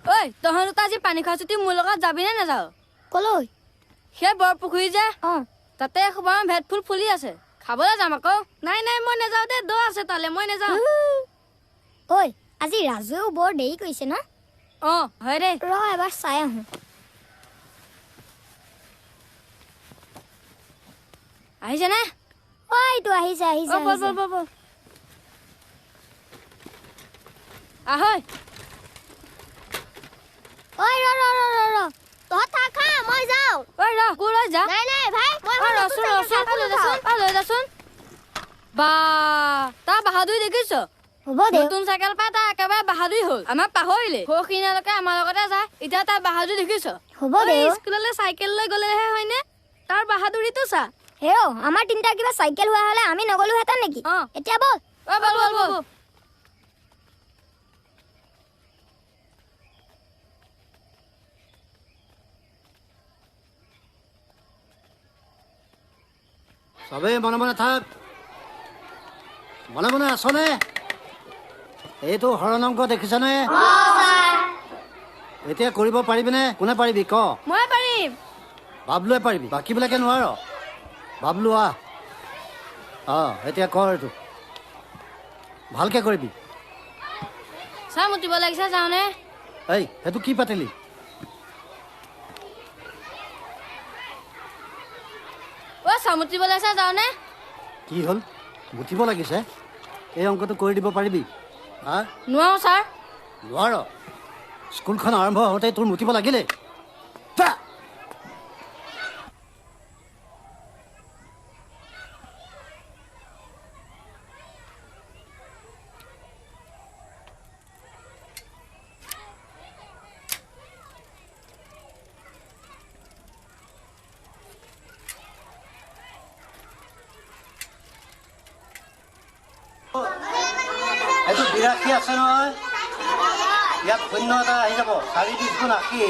ঐ তহঁত আজি পানী খোৱা ছুটি মোৰ লগত যাবি নে নাযাও
কলৈ
সেই বৰ পুখুৰী যে তাতে এসোপা ভেট ফুল ফুলি আছে খাবলৈ যাম আকৌ নাই মই নাযাওঁ দে দ আছে তালে মই নাযাওঁ
ঐ আজি ৰাজুৱেও বৰ দেৰি কৰিছে ন
হয় দে
ৰ এবাৰ চাই আহোঁ
আহিছে নে
এইটো আহিছে
আহৈ
ৰ তহঁত খা মই যাওঁ
ক'লৈ যা
নাই ভাই মই
লৈ যাচোন বা তাৰ বাহাদুৰি দেখিছ
হ'ব দে
নতুন চাইকেল পাই তাৰ একেবাৰে বাহাদুৰি হ'ল আমাক পাহৰিলে সৌখিনালৈকে আমাৰ লগতে যায় এতিয়া তাৰ বাহাদুৰি দেখিছ
হ'ব দে
স্কুললৈ চাইকেল লৈ গ'লেহে হয়নে তাৰ বাহাদুৰিটো চা
হেও আমাৰ তিনিটা কিবা চাইকেল হোৱা হলে আমি নগলোহেঁতেন নেকি এতিয়া বল
চবেই মনে মনে থাক মনে মনে আছনে এইটো হৰণ অংক দেখিছনে এতিয়া কৰিব পাৰিবিনে কোনে পাৰিবি ক
মই পাৰিম
বাবলুৱে পাৰিবি বাকীবিলাকে নোৱাৰ বাবলু এতিয়া কৰ এইটো ভালকে কৰিবি
চাহ মুতিব লাগিছে যাওঁনে
সেইটো কি পাতিলি
চাহ মুতিব লাগিছে যাওঁনে
কি হ'ল মুতিব লাগিছে এই অংকটো কৰি দিব পাৰিবি
নোৱাৰো ছাৰ
নোৱাৰ স্কুলখন আৰম্ভ হওঁতে তোৰ মুতিব লাগিলে এইটো 82 আছে নহয় ইয়াত শূন্য এটা আহি যাব 4 গুণ 80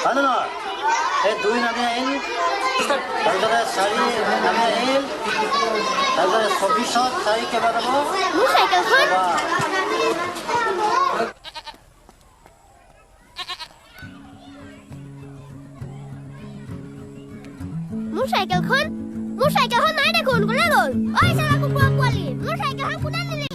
হয় নে নহয় এই 2 নামি আহিল তাৰপিছতে 4 নামি আহিল তাৰপিছতে 24ত 4 কেইবা যাব
মোৰ চাইকেলখন নাই দেখোন কোনে গ'ল চালা কুকুৰা পোৱালি মোৰ চাইকেলখন কোনে নিলে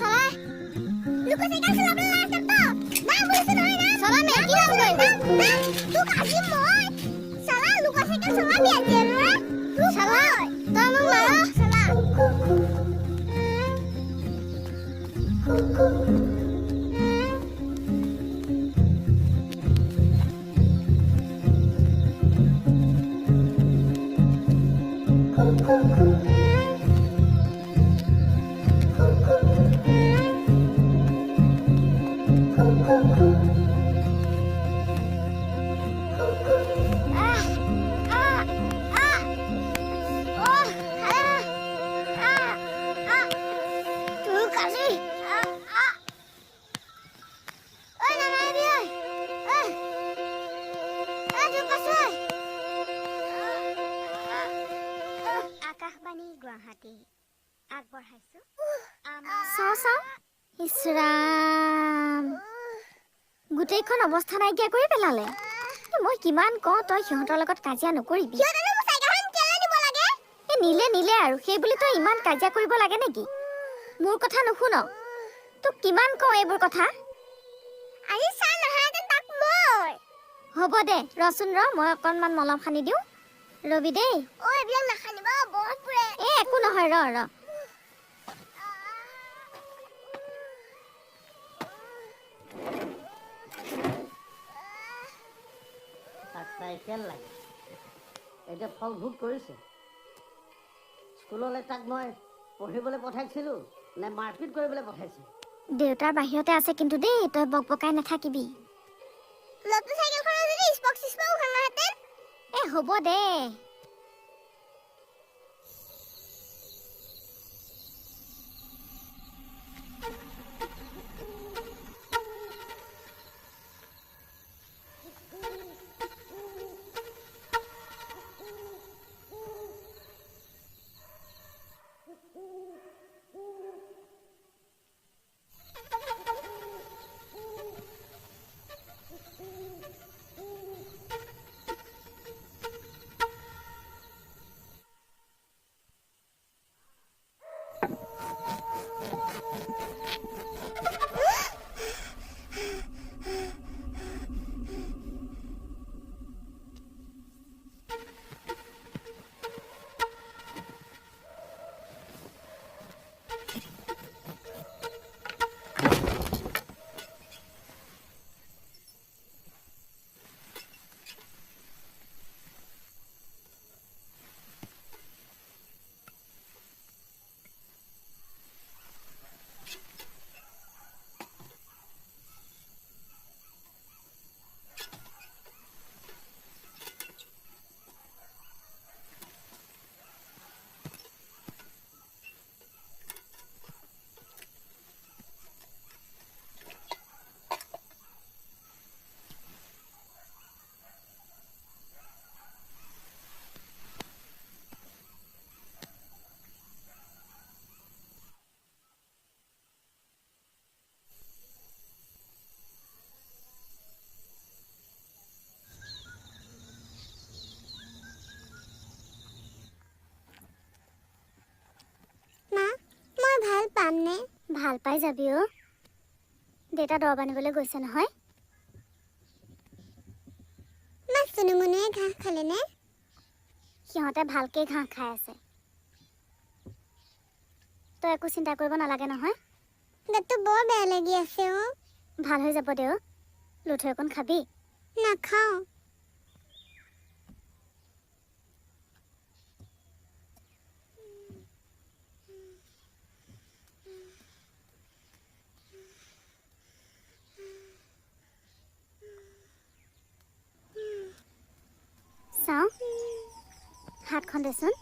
চলা লুকা চাইকেল চলাবলৈ লাজ নাপাওঁ না বুজিছ নহয় না চলা মে কি লাজ কৰিবা তোক আজি মই চলা লুকা চাইকেল চলাবি আজি ৰে চলা তই মোক মাৰ চলা আকাশবাণী গুৱাহাটী আগবঢ়াইছো ইছৰাম গোটেইখন অৱস্থা নাইকিয়া কৰি পেলালে মই কিমান কওঁ তই সিহঁতৰ লগত কাজিয়া নকৰিবি নিলে নিলে আৰু সেই বুলি তই ইমান কাজিয়া কৰিব লাগে নেকি মোৰ কথা নুশুন তোক কিমান কওঁ এইবোৰ কথা আজি চাহ নাহাহেঁতেন তাক মই হ'ব দে ৰচোন ৰ মই অকণমান মলম সানি দিওঁ ৰবি দেই এইবিলাক নাখানিবা বহুত পুৰে একো নহয় ৰ
চাইকেল লাগে এতিয়া ফল ভোগ কৰিছে স্কুললৈ তাক মই পঢ়িবলৈ পঠাইছিলোঁ নে মাৰপিট কৰিবলৈ পঠাইছিলোঁ
দেউতাৰ বাহিৰতে আছে কিন্তু দেই তই বকবকাই নাথাকিবি লপটো চাইকেলখনৰ যদি স্পক চিস্পক খানাহেঁতেন হ'ব দে পামনে ভাল পাই যাবি দেউতা দৰৱ আনিবলৈ গৈছে নহয় মাছ চুনুমুনুৱে ঘাঁহ খালেনে সিহঁতে ভালকে ঘাঁহ খাই আছে তই একো চিন্তা কৰিব নালাগে নহয় দাঁতটো বৰ বেয়া লাগি আছে ভাল হৈ যাব দেও লুঠৈ অকণ খাবি নাখাওঁ চাওঁ হাতখন দেচোন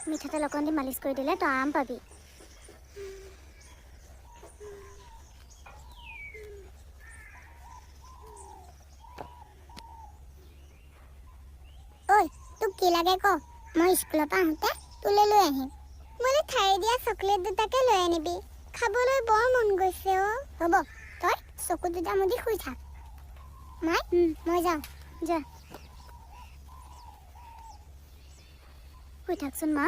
মিঠাতেল অকণ দি মালিচ কৰি দিলে তই আৰাম পাবি ঐ তোক কি লাগে ক মই স্কুলৰ পৰা আহোঁতে তোলৈ লৈ আহিম মোলৈ ঠাই দিয়া চকলেট দুটাকে লৈ আনিবি খাবলৈ বৰ মন গৈছে হ'ব তই চকু দুটা মুদি শুই থাক মাই মই যাওঁ যা শুই থাকচোন মা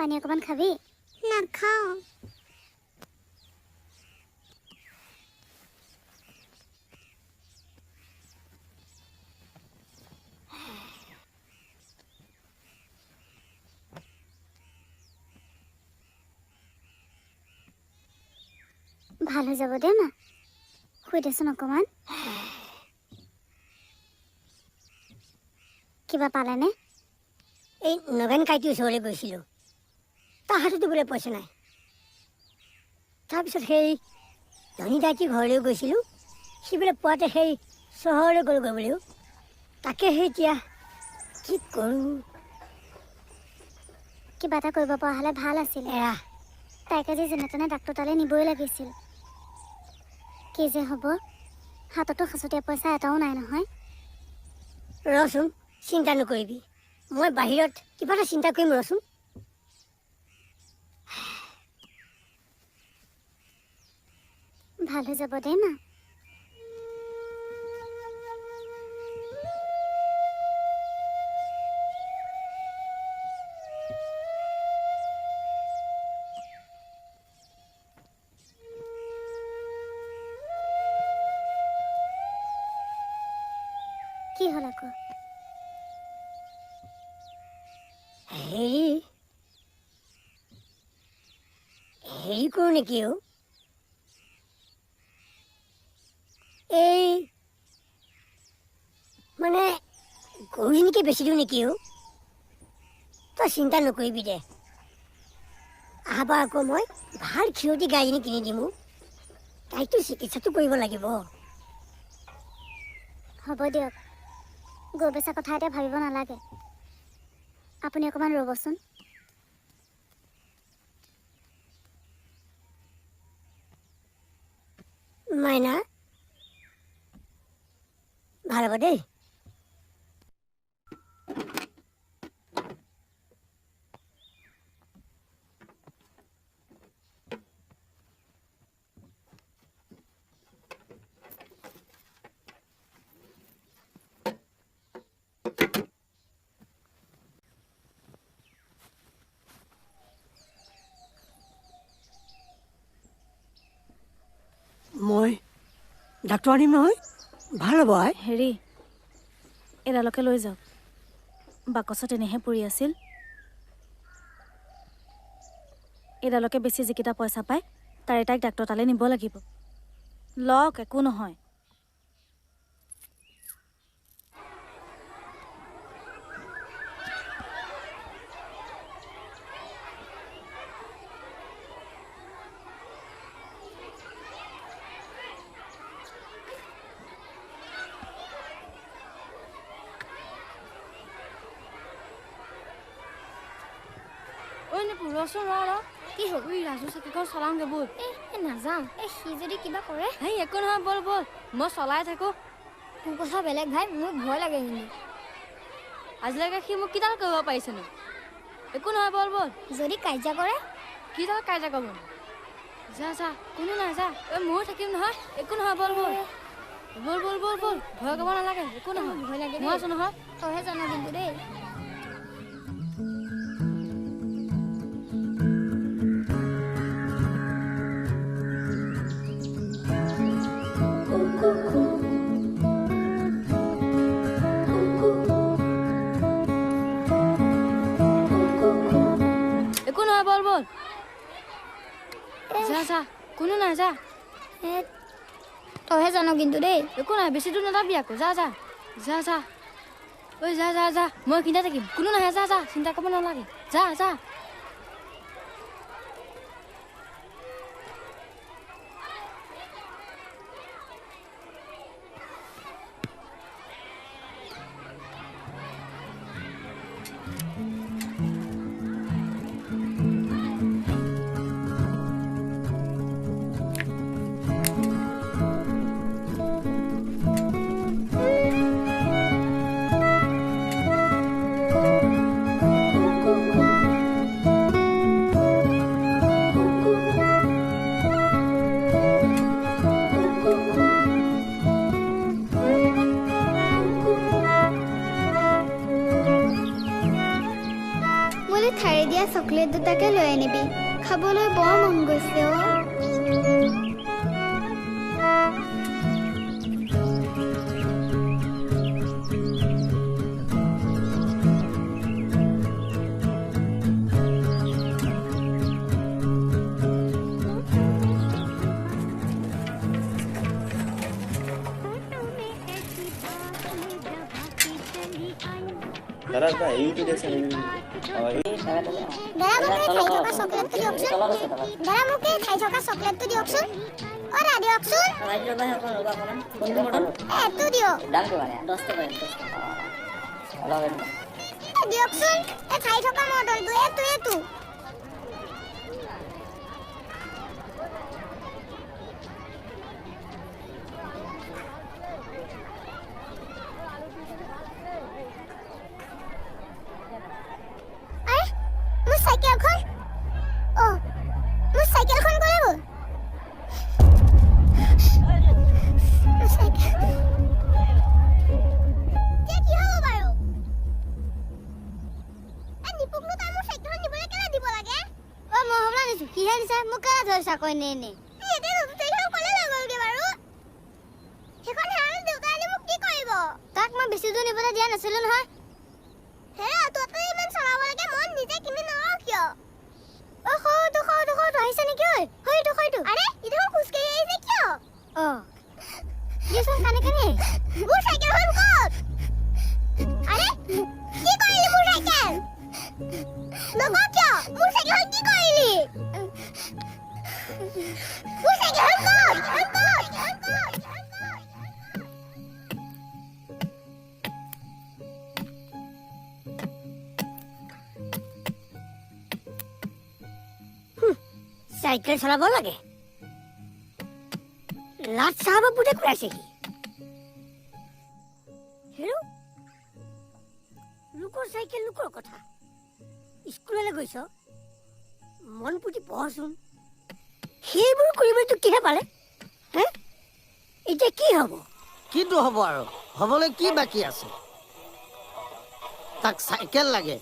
পানী অকণমান খাবি? নাখাওঁ। ভাল হৈ যাব দে মা, শুই দেচোন অকণমান। কিবা পালেনে?
এই নগেন কাইটিৰ ওচৰলৈ গৈছিলোঁ, তাৰ হাততো বোলে পইচা নাই। তাৰপিছত সেই ধনী দাইটিৰ ঘৰলৈ গৈছিলোঁ, সি বোলে পুৱাতে সেই চহৰলৈ গ'লগৈ বুলিও। তাকে সেই এতিয়া কি কৰোঁ?
কিবা এটা কৰিব পৰা হ'লে ভাল আছিল।
এৰা,
তাইক আজি যেনে তেনে ডাক্তৰ তালৈ নিবই লাগিছিল। কি যে হ'ব, হাততো সাঁচতীয়া পইচা এটাও নাই নহয়।
ৰচোন, চিন্তা নকৰিবি, মই বাহিৰত কিবা এটা চিন্তা কৰিম ৰচোন।
ভাল হৈ যাব দেই মা। কি হ'ল আকৌ?
হেৰি কৰোঁ নেকি অ'? এই মানে গৰুজনীকে বেছি দিওঁ নেকি অ'? তই চিন্তা নকৰিবি দে, আহবাৰ আকৌ মই ভাল ক্ষীৰতী গাইজনী কিনি দিম। তাইকতো চিকিৎসাটো কৰিব লাগিব।
হ'ব দিয়ক, গৰু বেচা কথা এতিয়া ভাবিব নালাগে। আপুনি অকণমান ৰ'বচোন।
মাইনা, ভাল হ'ব দেই।
মই ডাক্তৰ আনিম নহয়, ভাল হ'ব।
হেৰি, এডালকে লৈ যাওক, বাকচত এনেহে পৰি আছিল। এডালকে বেছি যিকেইটা পইচা পায় তাৰে তাইক ডাক্তৰ তালৈ নিব লাগিব। লওক, একো নহয়।
ৰচোন ৰ কি হ'ল? ৰাজু চাইকেলখন চলাওঁগে বল।
নাযাওঁ, সি যদি কিবা কৰে।
হেই একো নহয়, বল বল, মই চলাই থাকোঁ।
তোৰ কথা বেলেগ ভাই, মোৰ ভয় লাগে। কিন্তু
আজিলৈকে সি মোক কিডাল কৰিব পাৰিছেনো? একো নহয়, বল বল।
যদি কাজিয়া কৰে?
কিডাল কাজিয়া কৰিব? যা যা, কোনো নাই, যা। ময়ো থাকিম নহয়, একো নহয়, বল বল বল বল বল বল। ভয় কৰিব নালাগে, একো নহয়।
ভয় লাগে,
মই আছো নহয়।
তইহে জান কিন্তু দেই।
একো নহয়, বল বল। যা যা, কোনো নাই, যা।
তইহে জান কিন্তু দেই।
একো নাই, বেছি দূৰ নাযাবি আকৌ। যা যা যা যা। ঐ যা যা যা, মই কিনা থাকিম, কোনো নাহে। যা যা, চিন্তা কৰিব নালাগে। যা যা।
চকলেট দুটাকে লৈ আনিবি খাবলৈ বৰ মন গৈছে অ
দাদা এইটো দেখছেন
দাদা মোক খাই থকা চকলেটটো দিয়কচোন দাদা মোক খাই থকা চকলেটটো দিয়কচোন অ দাদা দিয়কচোন এইটো দিয়ক দিয়কচোন এই খাই থকা মডেলটো এইটো চাকৰি নেনে এতে তেখেত কলে লাগলগে বাৰু হেখন হাল দেউতালে মোক কি কৰিব তাক মই বেছি দূৰ নিবলৈ দিয়া নাছিলো নহয় হে ততে ইমান চলাব লাগে মন নিজে কিনি নৰও কিয় অ খটো আহিছে নেকি ঐ হয়টো আৰে ইটো খুসকে আহিছে কিয় অ যেসন কানে মোৰ চাইকেলখন ক'ত আৰে কি কৰিলি মোৰ চাইকেল নকও কিয় মোৰ চাইকেলখন কি কৰিলি
চাইকেল চলাব লাগে লাট চাহাব পুতে কুৰাইছে কি হেৰো লোকৰ চাইকেল লোকৰ কথা স্কুললৈ গৈছ মন পুতি পঢ়চোন সেইবোৰ কৰিবতো কিহে পালে হে এতিয়া কি হ'ব
কিটো হ'ব আৰু হ'বলৈ কি বাকী আছে তাক চাইকেল লাগে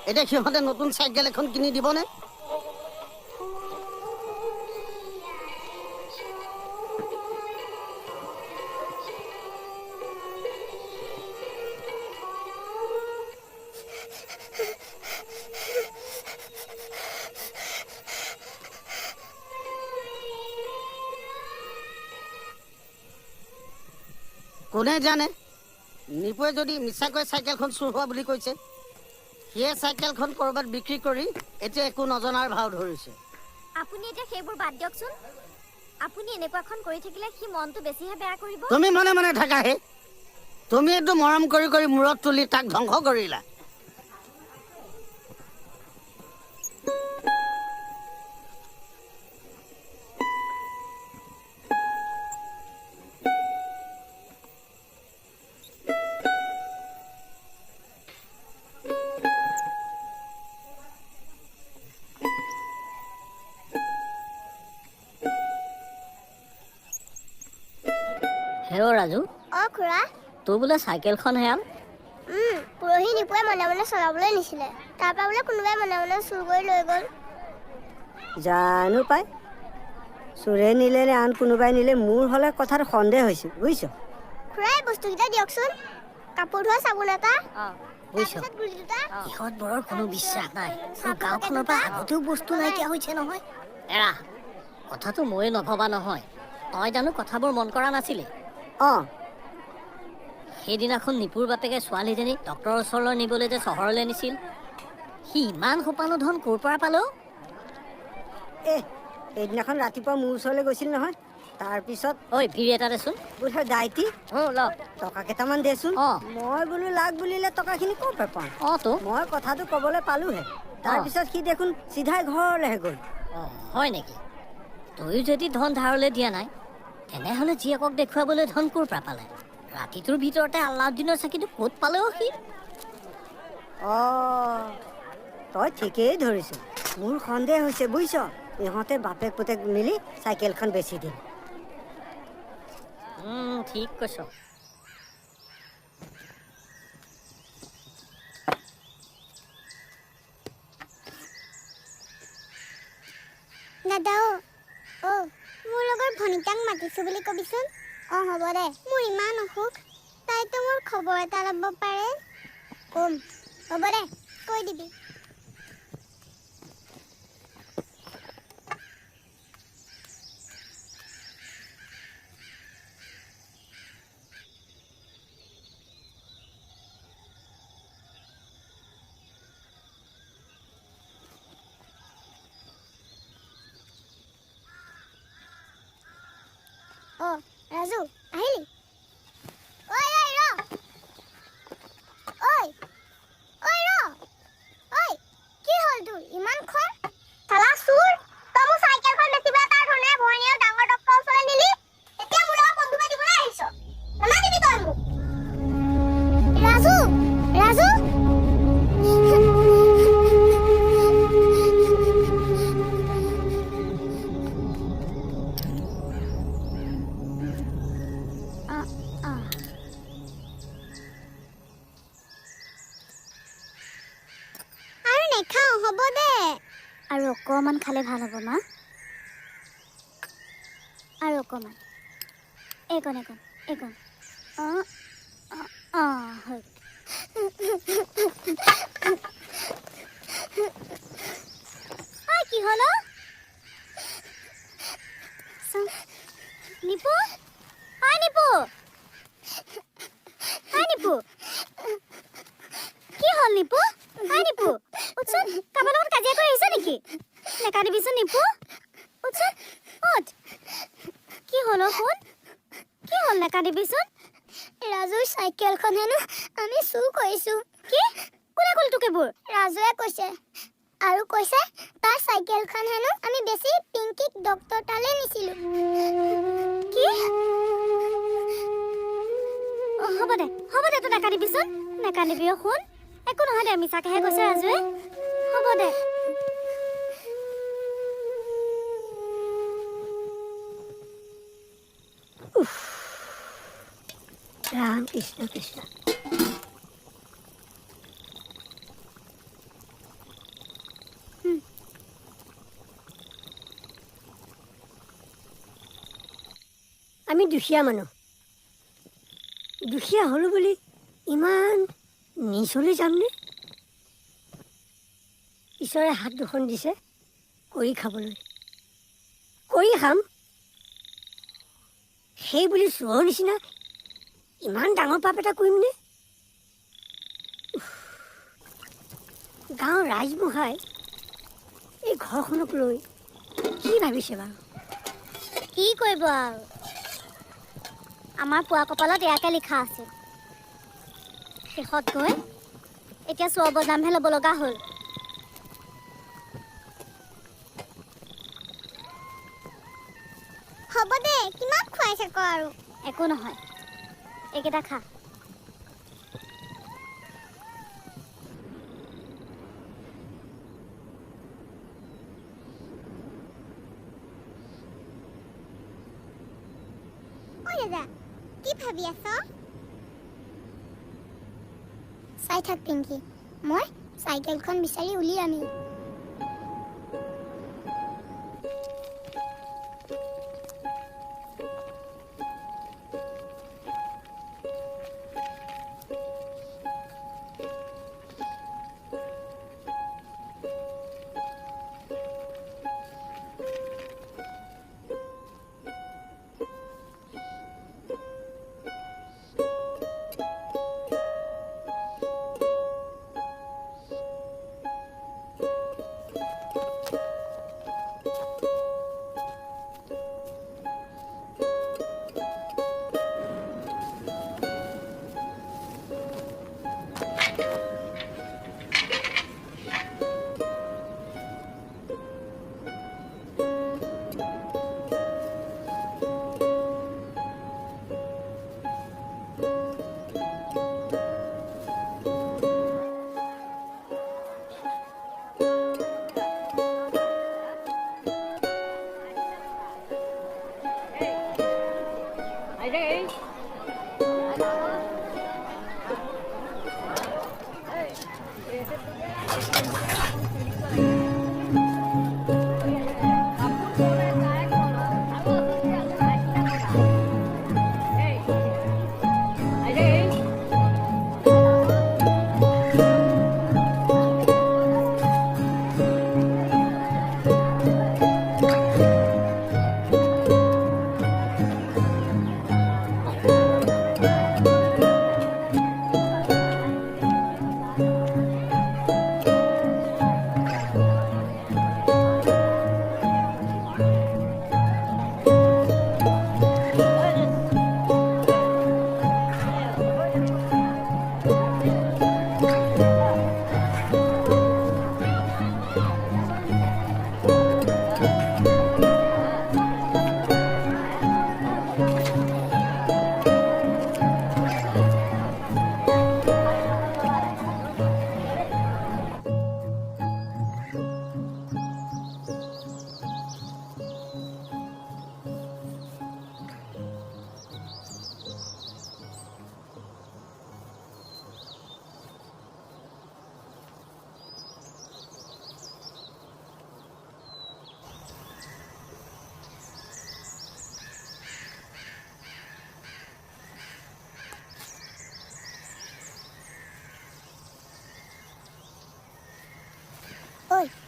এতিয়া সিহঁতে নতুন চাইকেল এখন কিনি দিবনে কোনে জানে নিপুৱে যদি মিছাকৈ চাইকেলখন চুৰ হোৱা বুলি কৈছে সিয়ে চাইকেলখন কৰবাত বিক্ৰী কৰি এতিয়া একো নজনাৰ ভাও ধৰিছে
আপুনি এতিয়া সেইবোৰ বাদ দিয়কচোন আপুনি এনেকুৱাখন কৰি থাকিলে সি মনটো বেছিহে বেয়া কৰিব
তুমি মনে মনে থাকা হে তুমি এইটো মৰম কৰি কৰি মূৰত তুলি তাক ধ্বংস কৰিলা
হেও ৰাজু
অ খুৰা
তোৰ বোলে চাইকেলখন হেৰাল
পুৰহি নিপুৱে মনে মনে চলাবলৈ নিছিলে তাৰপৰা বোলে কোনোবাই মনে মনে চুৰ কৰি লৈ গ'ল
জানো পাই চুৰে নিলে নে আন কোনোবাই নিলে মোৰ হ'লে কথাত সন্দেহ হৈছে বুজিছ
খুৰা এই বস্তুকেইটা দিয়কচোন কাপোৰ ধোৱা চাবোন এটা
বুজিছ
তাৰপিছত গুলি দুটা
ইহঁত বোৰৰ কোনো বিশ্বাস নাই গাঁওখনৰ পৰা আগতেও বস্তু নাইকিয়া হৈছে নহয় এৰা কথাটো ময়ে নভবা নহয় তই জানো কথাবোৰ মন কৰা নাছিলি অঁ সেইদিনাখন নিপুৰ বাপেকে ছোৱালীজনী ডক্টৰৰ ওচৰলৈ নিবলৈ যে চহৰলৈ নিছিল সি ইমান সোপানো ধন ক'ৰ পৰা পালো সেইদিনাখন ৰাতিপুৱা মোৰ ওচৰলৈ গৈছিল নহয় তাৰপিছত ঐ ভিৰি এটা দেচোন বোলে দাইটি ল টকা কেইটামান দেচোন মই বোলো লাগ বুলিলে টকাখিনি ক'ৰ পৰা পাওঁ অঁ তো মই কথাটো ক'বলৈ পালোহে তাৰপিছত সি দেখোন চিধাই ঘৰলৈহে গ'ল হয় নেকি তয়ো যদি ধন ধাৰলৈ দিয়া নাই তেনেহ'লে জীয়েকক দেখুৱাবলৈ ধন ক'ৰ পৰা পালে ৰাতিটোৰ ভিতৰতে আল্লাউদ্দিনৰ চাকিটো ক'ত পালেও সি অঁ তই ঠিকেই ধৰিছ মোৰ সন্দেহ হৈছে বুজিছ ইহঁতে বাপেক পুতেক মিলি চাইকেলখন বেচি দিল ঠিক কৈছ
মাতিছো বুলি কবিচোন হ'ব দে মোৰ ইমান অসুখ তাইতো মোৰ খবৰ এটা ল'ব পাৰে কম হ'ব দে কৈ দিবি ৰাজু আহিলি ঐ ৰ ঐ কি হ'ল তোৰ ইমান খং চালা চুৰ তই মোৰ চাইকেলখন বেচিবলৈ তাৰ ধৰণে ভৰণীয়ে ডাঙৰ ডক্টৰ ওচৰলৈ নিলি এতিয়া মোৰ লগত বন্ধু পাতিবলৈ আহিছ নামাতিবি তই মোক ৰাজু হ'ব দে আৰু অকমান খালে ভাল হ'ব মা আৰু অকমান এইকণ হয় কি হ'ল নিপু কি হ'ল নিপু উঠচোন কাৰোবাৰ লগত কাজিয়া কৰি আহিছ নেকি নেকান্দিবিচোন নিপু উঠচোন উঠ কি হ'ল শুন কি হ'ল নেকান্দিবিচোন ৰাজুৰ চাইকেলখন হেনো আমি চুৰ কৰিছো কি কোনে ক'ল তোক এইবোৰ ৰাজুৱে কৈছে আৰু কৈছে তাৰ চাইকেলখন হেনো আমি বেছি পিংকিক ডক্টৰ তালৈ নিছিলো কি হ'ব দে তই নেকান্দিবিচোন নেকান্দিবি শুন একো নহয় দে মিছাকেহে কৈছে ৰাজুৱে হ'ব দে
ৰাম কৃষ্ণ কৃষ্ণ আমি দুখীয়া মানুহ দুখীয়া হ'লো বুলি ইমান নিচলৈ যামনে ঈশ্বৰে হাত দুখন দিছে কৰি খাবলৈ কৰি খাম সেই বুলি চোৰৰ নিচিনা ইমান ডাঙৰ পাপ এটা কৰিমনে গাঁৱৰ ৰাজমহাই এই ঘৰখনক লৈ কি ভাবিছে বাৰু
কি কৰিব আৰু আমাৰ পুৱা কপালত এয়াকে লিখা আছে শেষত গৈ এতিয়া চোৰ বদনামহে ল'ব লগা হ'ল হ'ব দে কিমান খুৱাই থাক আৰু একো নহয় এইকেইটা খা দাদা কি ভাবি আছ চাই থাক পিংকি মই চাইকেলখন বিচাৰি উলিয়ামি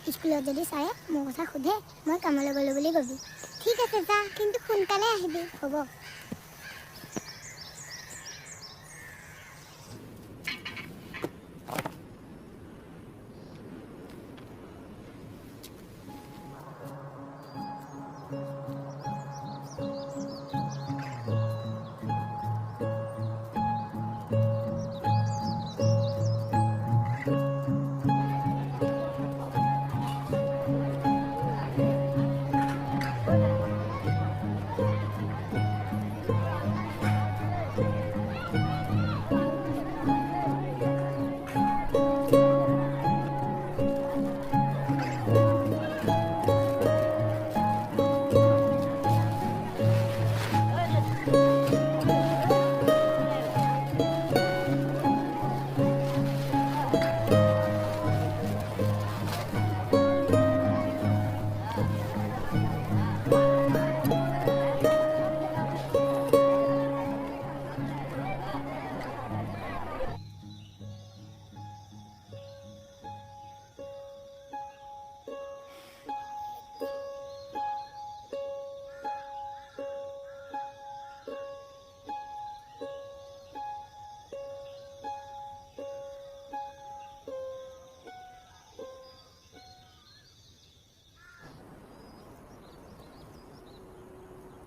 স্কুলত যদি ছাৰে মোৰ কথা সোধে মই কামলৈ গ'লো বুলি কবি ঠিক আছে যা কিন্তু সোনকালে আহিবি হ'ব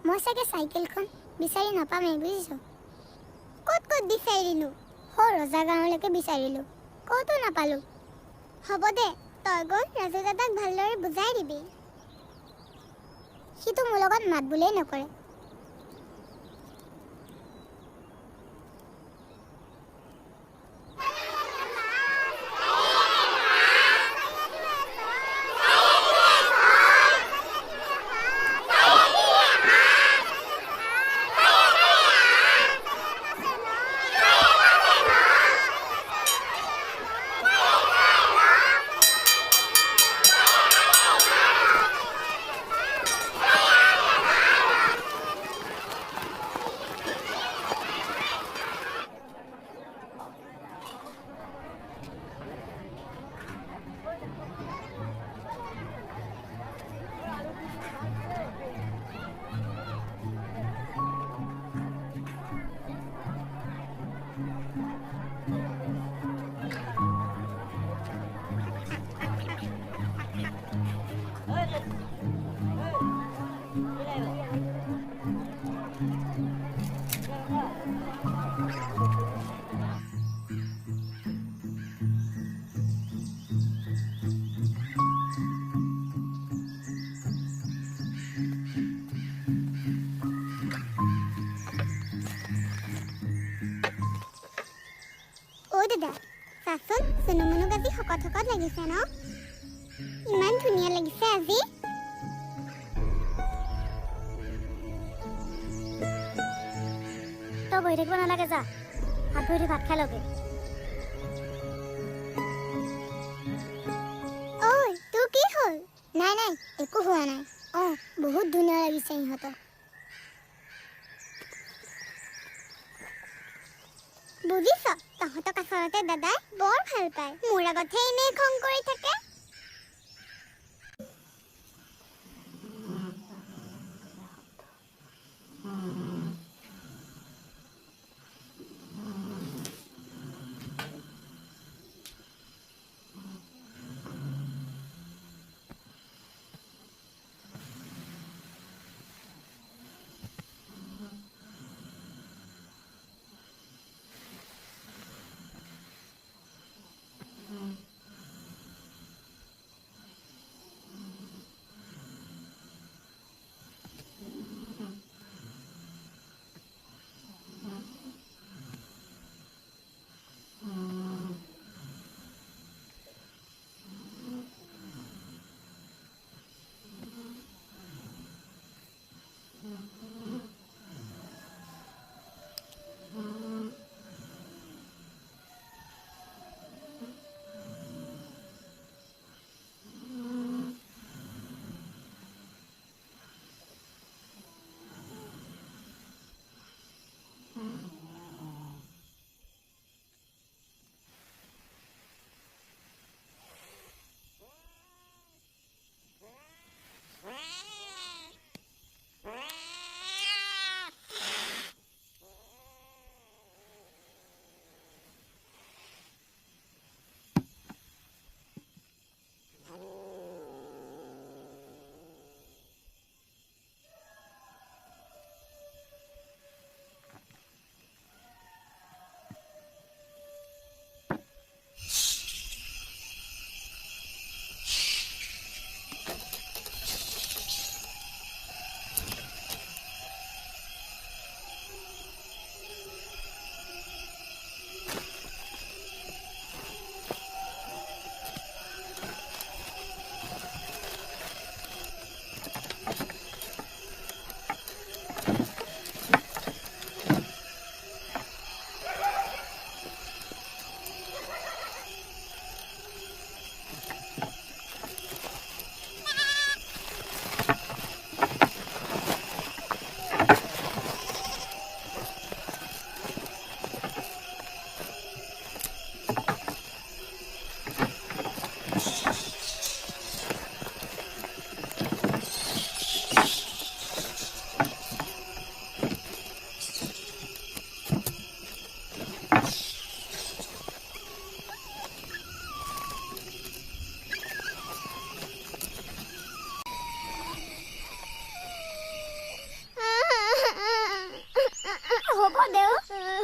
মই চাগে চাইকেলখন বিচাৰি নাপামেই বুজিছোঁ ক'ত ক'ত বিচাৰিলোঁ ৰজা গাঁৱলৈকে বিচাৰিলোঁ ক'তো নাপালোঁ হ'ব দে তই গৈ ৰাজু দাদাক ভালদৰে বুজাই দিবি সিটো মোৰ লগত মাত বোলেই নকৰে দাদা চাচোন চুনুমুনুক আজি শকত শকত লাগিছে ন ইমান ধুনীয়া লাগিছে আজি তই বহি থাকিব নালাগে যা হাত ভৰি ভাত খাই লগে ঐ তোৰ কি হ'ল নাই নাই একো হোৱা নাই বহুত ধুনীয়া লাগিছে ইহঁতক বুজিছ তহঁতক আচলতে দাদাই বৰ ভাল পায় মোৰ আগতহে এনেই খং কৰি থাকে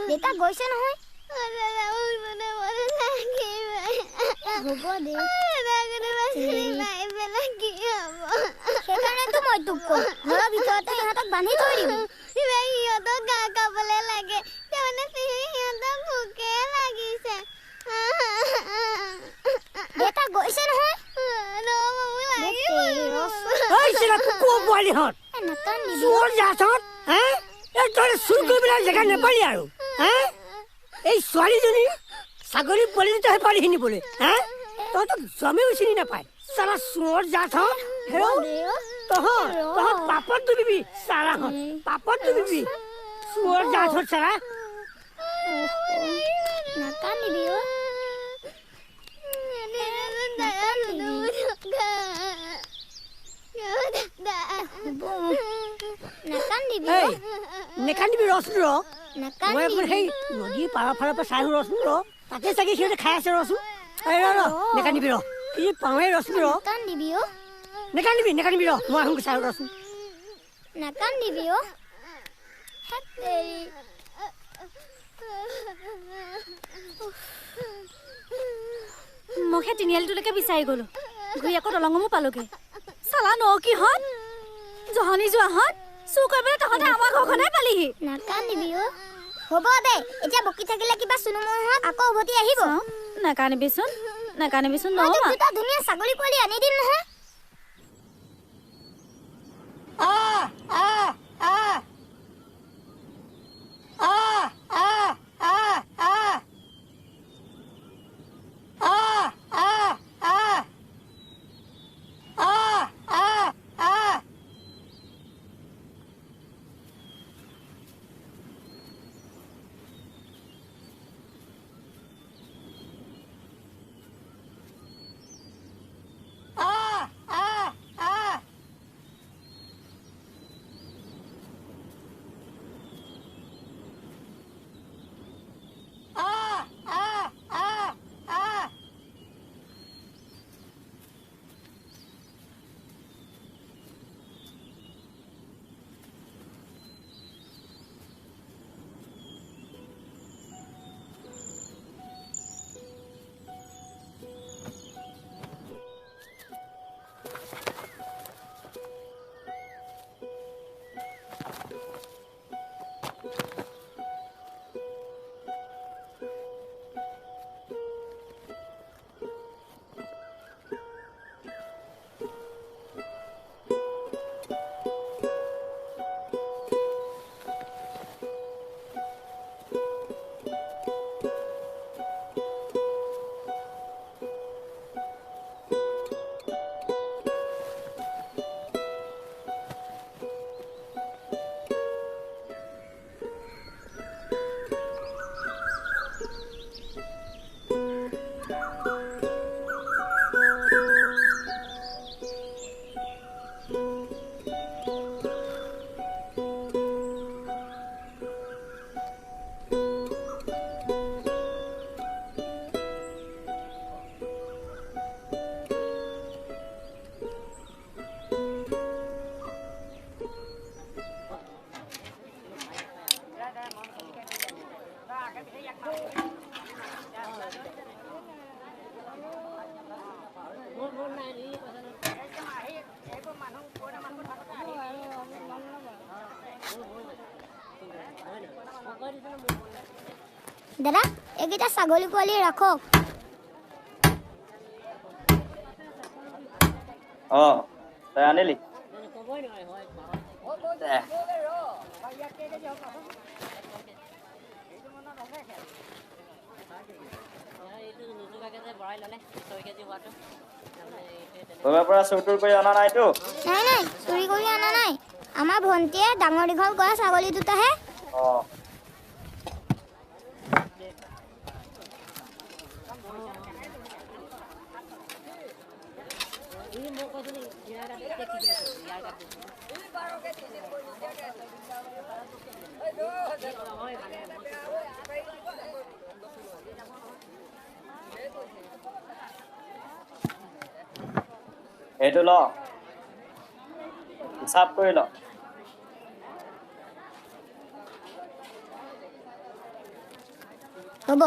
দেউতা গৈছে নহয় হ'ব দে সেইকাৰণেতো মই তোক কওঁ ঘৰৰ ভিতৰতে সিহঁতক বান্ধি থৈ দিবি সিহঁতক ঘাঁহ খাবলৈ লাগে তাৰমানে সিহঁতক ভোকে লাগিছে দেউতা গৈছে নহয়
চুৰ কৰিবলৈ জেগা নাপালি আৰু এই ছোৱালীজনী ছাগলী পোৱালি দুটাহে পালিহি নিবলৈ তহঁতক জমেও চিনি নাপায় চালা চোৰ জাত তহঁত পাপত ডুবিবি চালাহঁত পাপত ডুবিবি চোৰ জাত চালা
নাকান্দিবি
নেকান্দিবি ৰচোন মই এখন সেই নদীৰ পাৰৰ ফালৰ পৰা চাই ৰচোন তাতে চাগে সিহঁতে খাই আছে ৰচোন নেকান্দিবি কি পাওঁৱে ৰচোন নেকান্দিবি মই এখন চাই ৰচোন
নাকান্দিবি
মই সেই তিনিআলিটোলৈকে বিচাৰি গ'লো ঘূৰি আকৌ দলঙমো পালোগে চালা ন কিহঁত জহনি যোৱাহঁত চুৰ কৰিবলৈ তহঁতে আমাৰ ঘৰখনে পালিহি
নাকান্দিবি হ'ব দে এতিয়া বকি থাকিলে কিবা চুনুমুহঁত আকৌ উভতি আহিব
নাকান্দিবিচোন
দুটা ধুনীয়া ছাগলী পোৱালি আনি দিম নহয় দাদা এইকেইটা ছাগলী পোৱালি ৰাখক
তই আনিলি পৰা চুৰ কৰি অনা নাইতো
নাই চুৰি কৰি অনা নাই আমাৰ ভণ্টিয়ে ডাঙৰ দীঘল কৰা ছাগলী দুটাহে
এইটো ল হিচাপ কৰি ল
হ'ব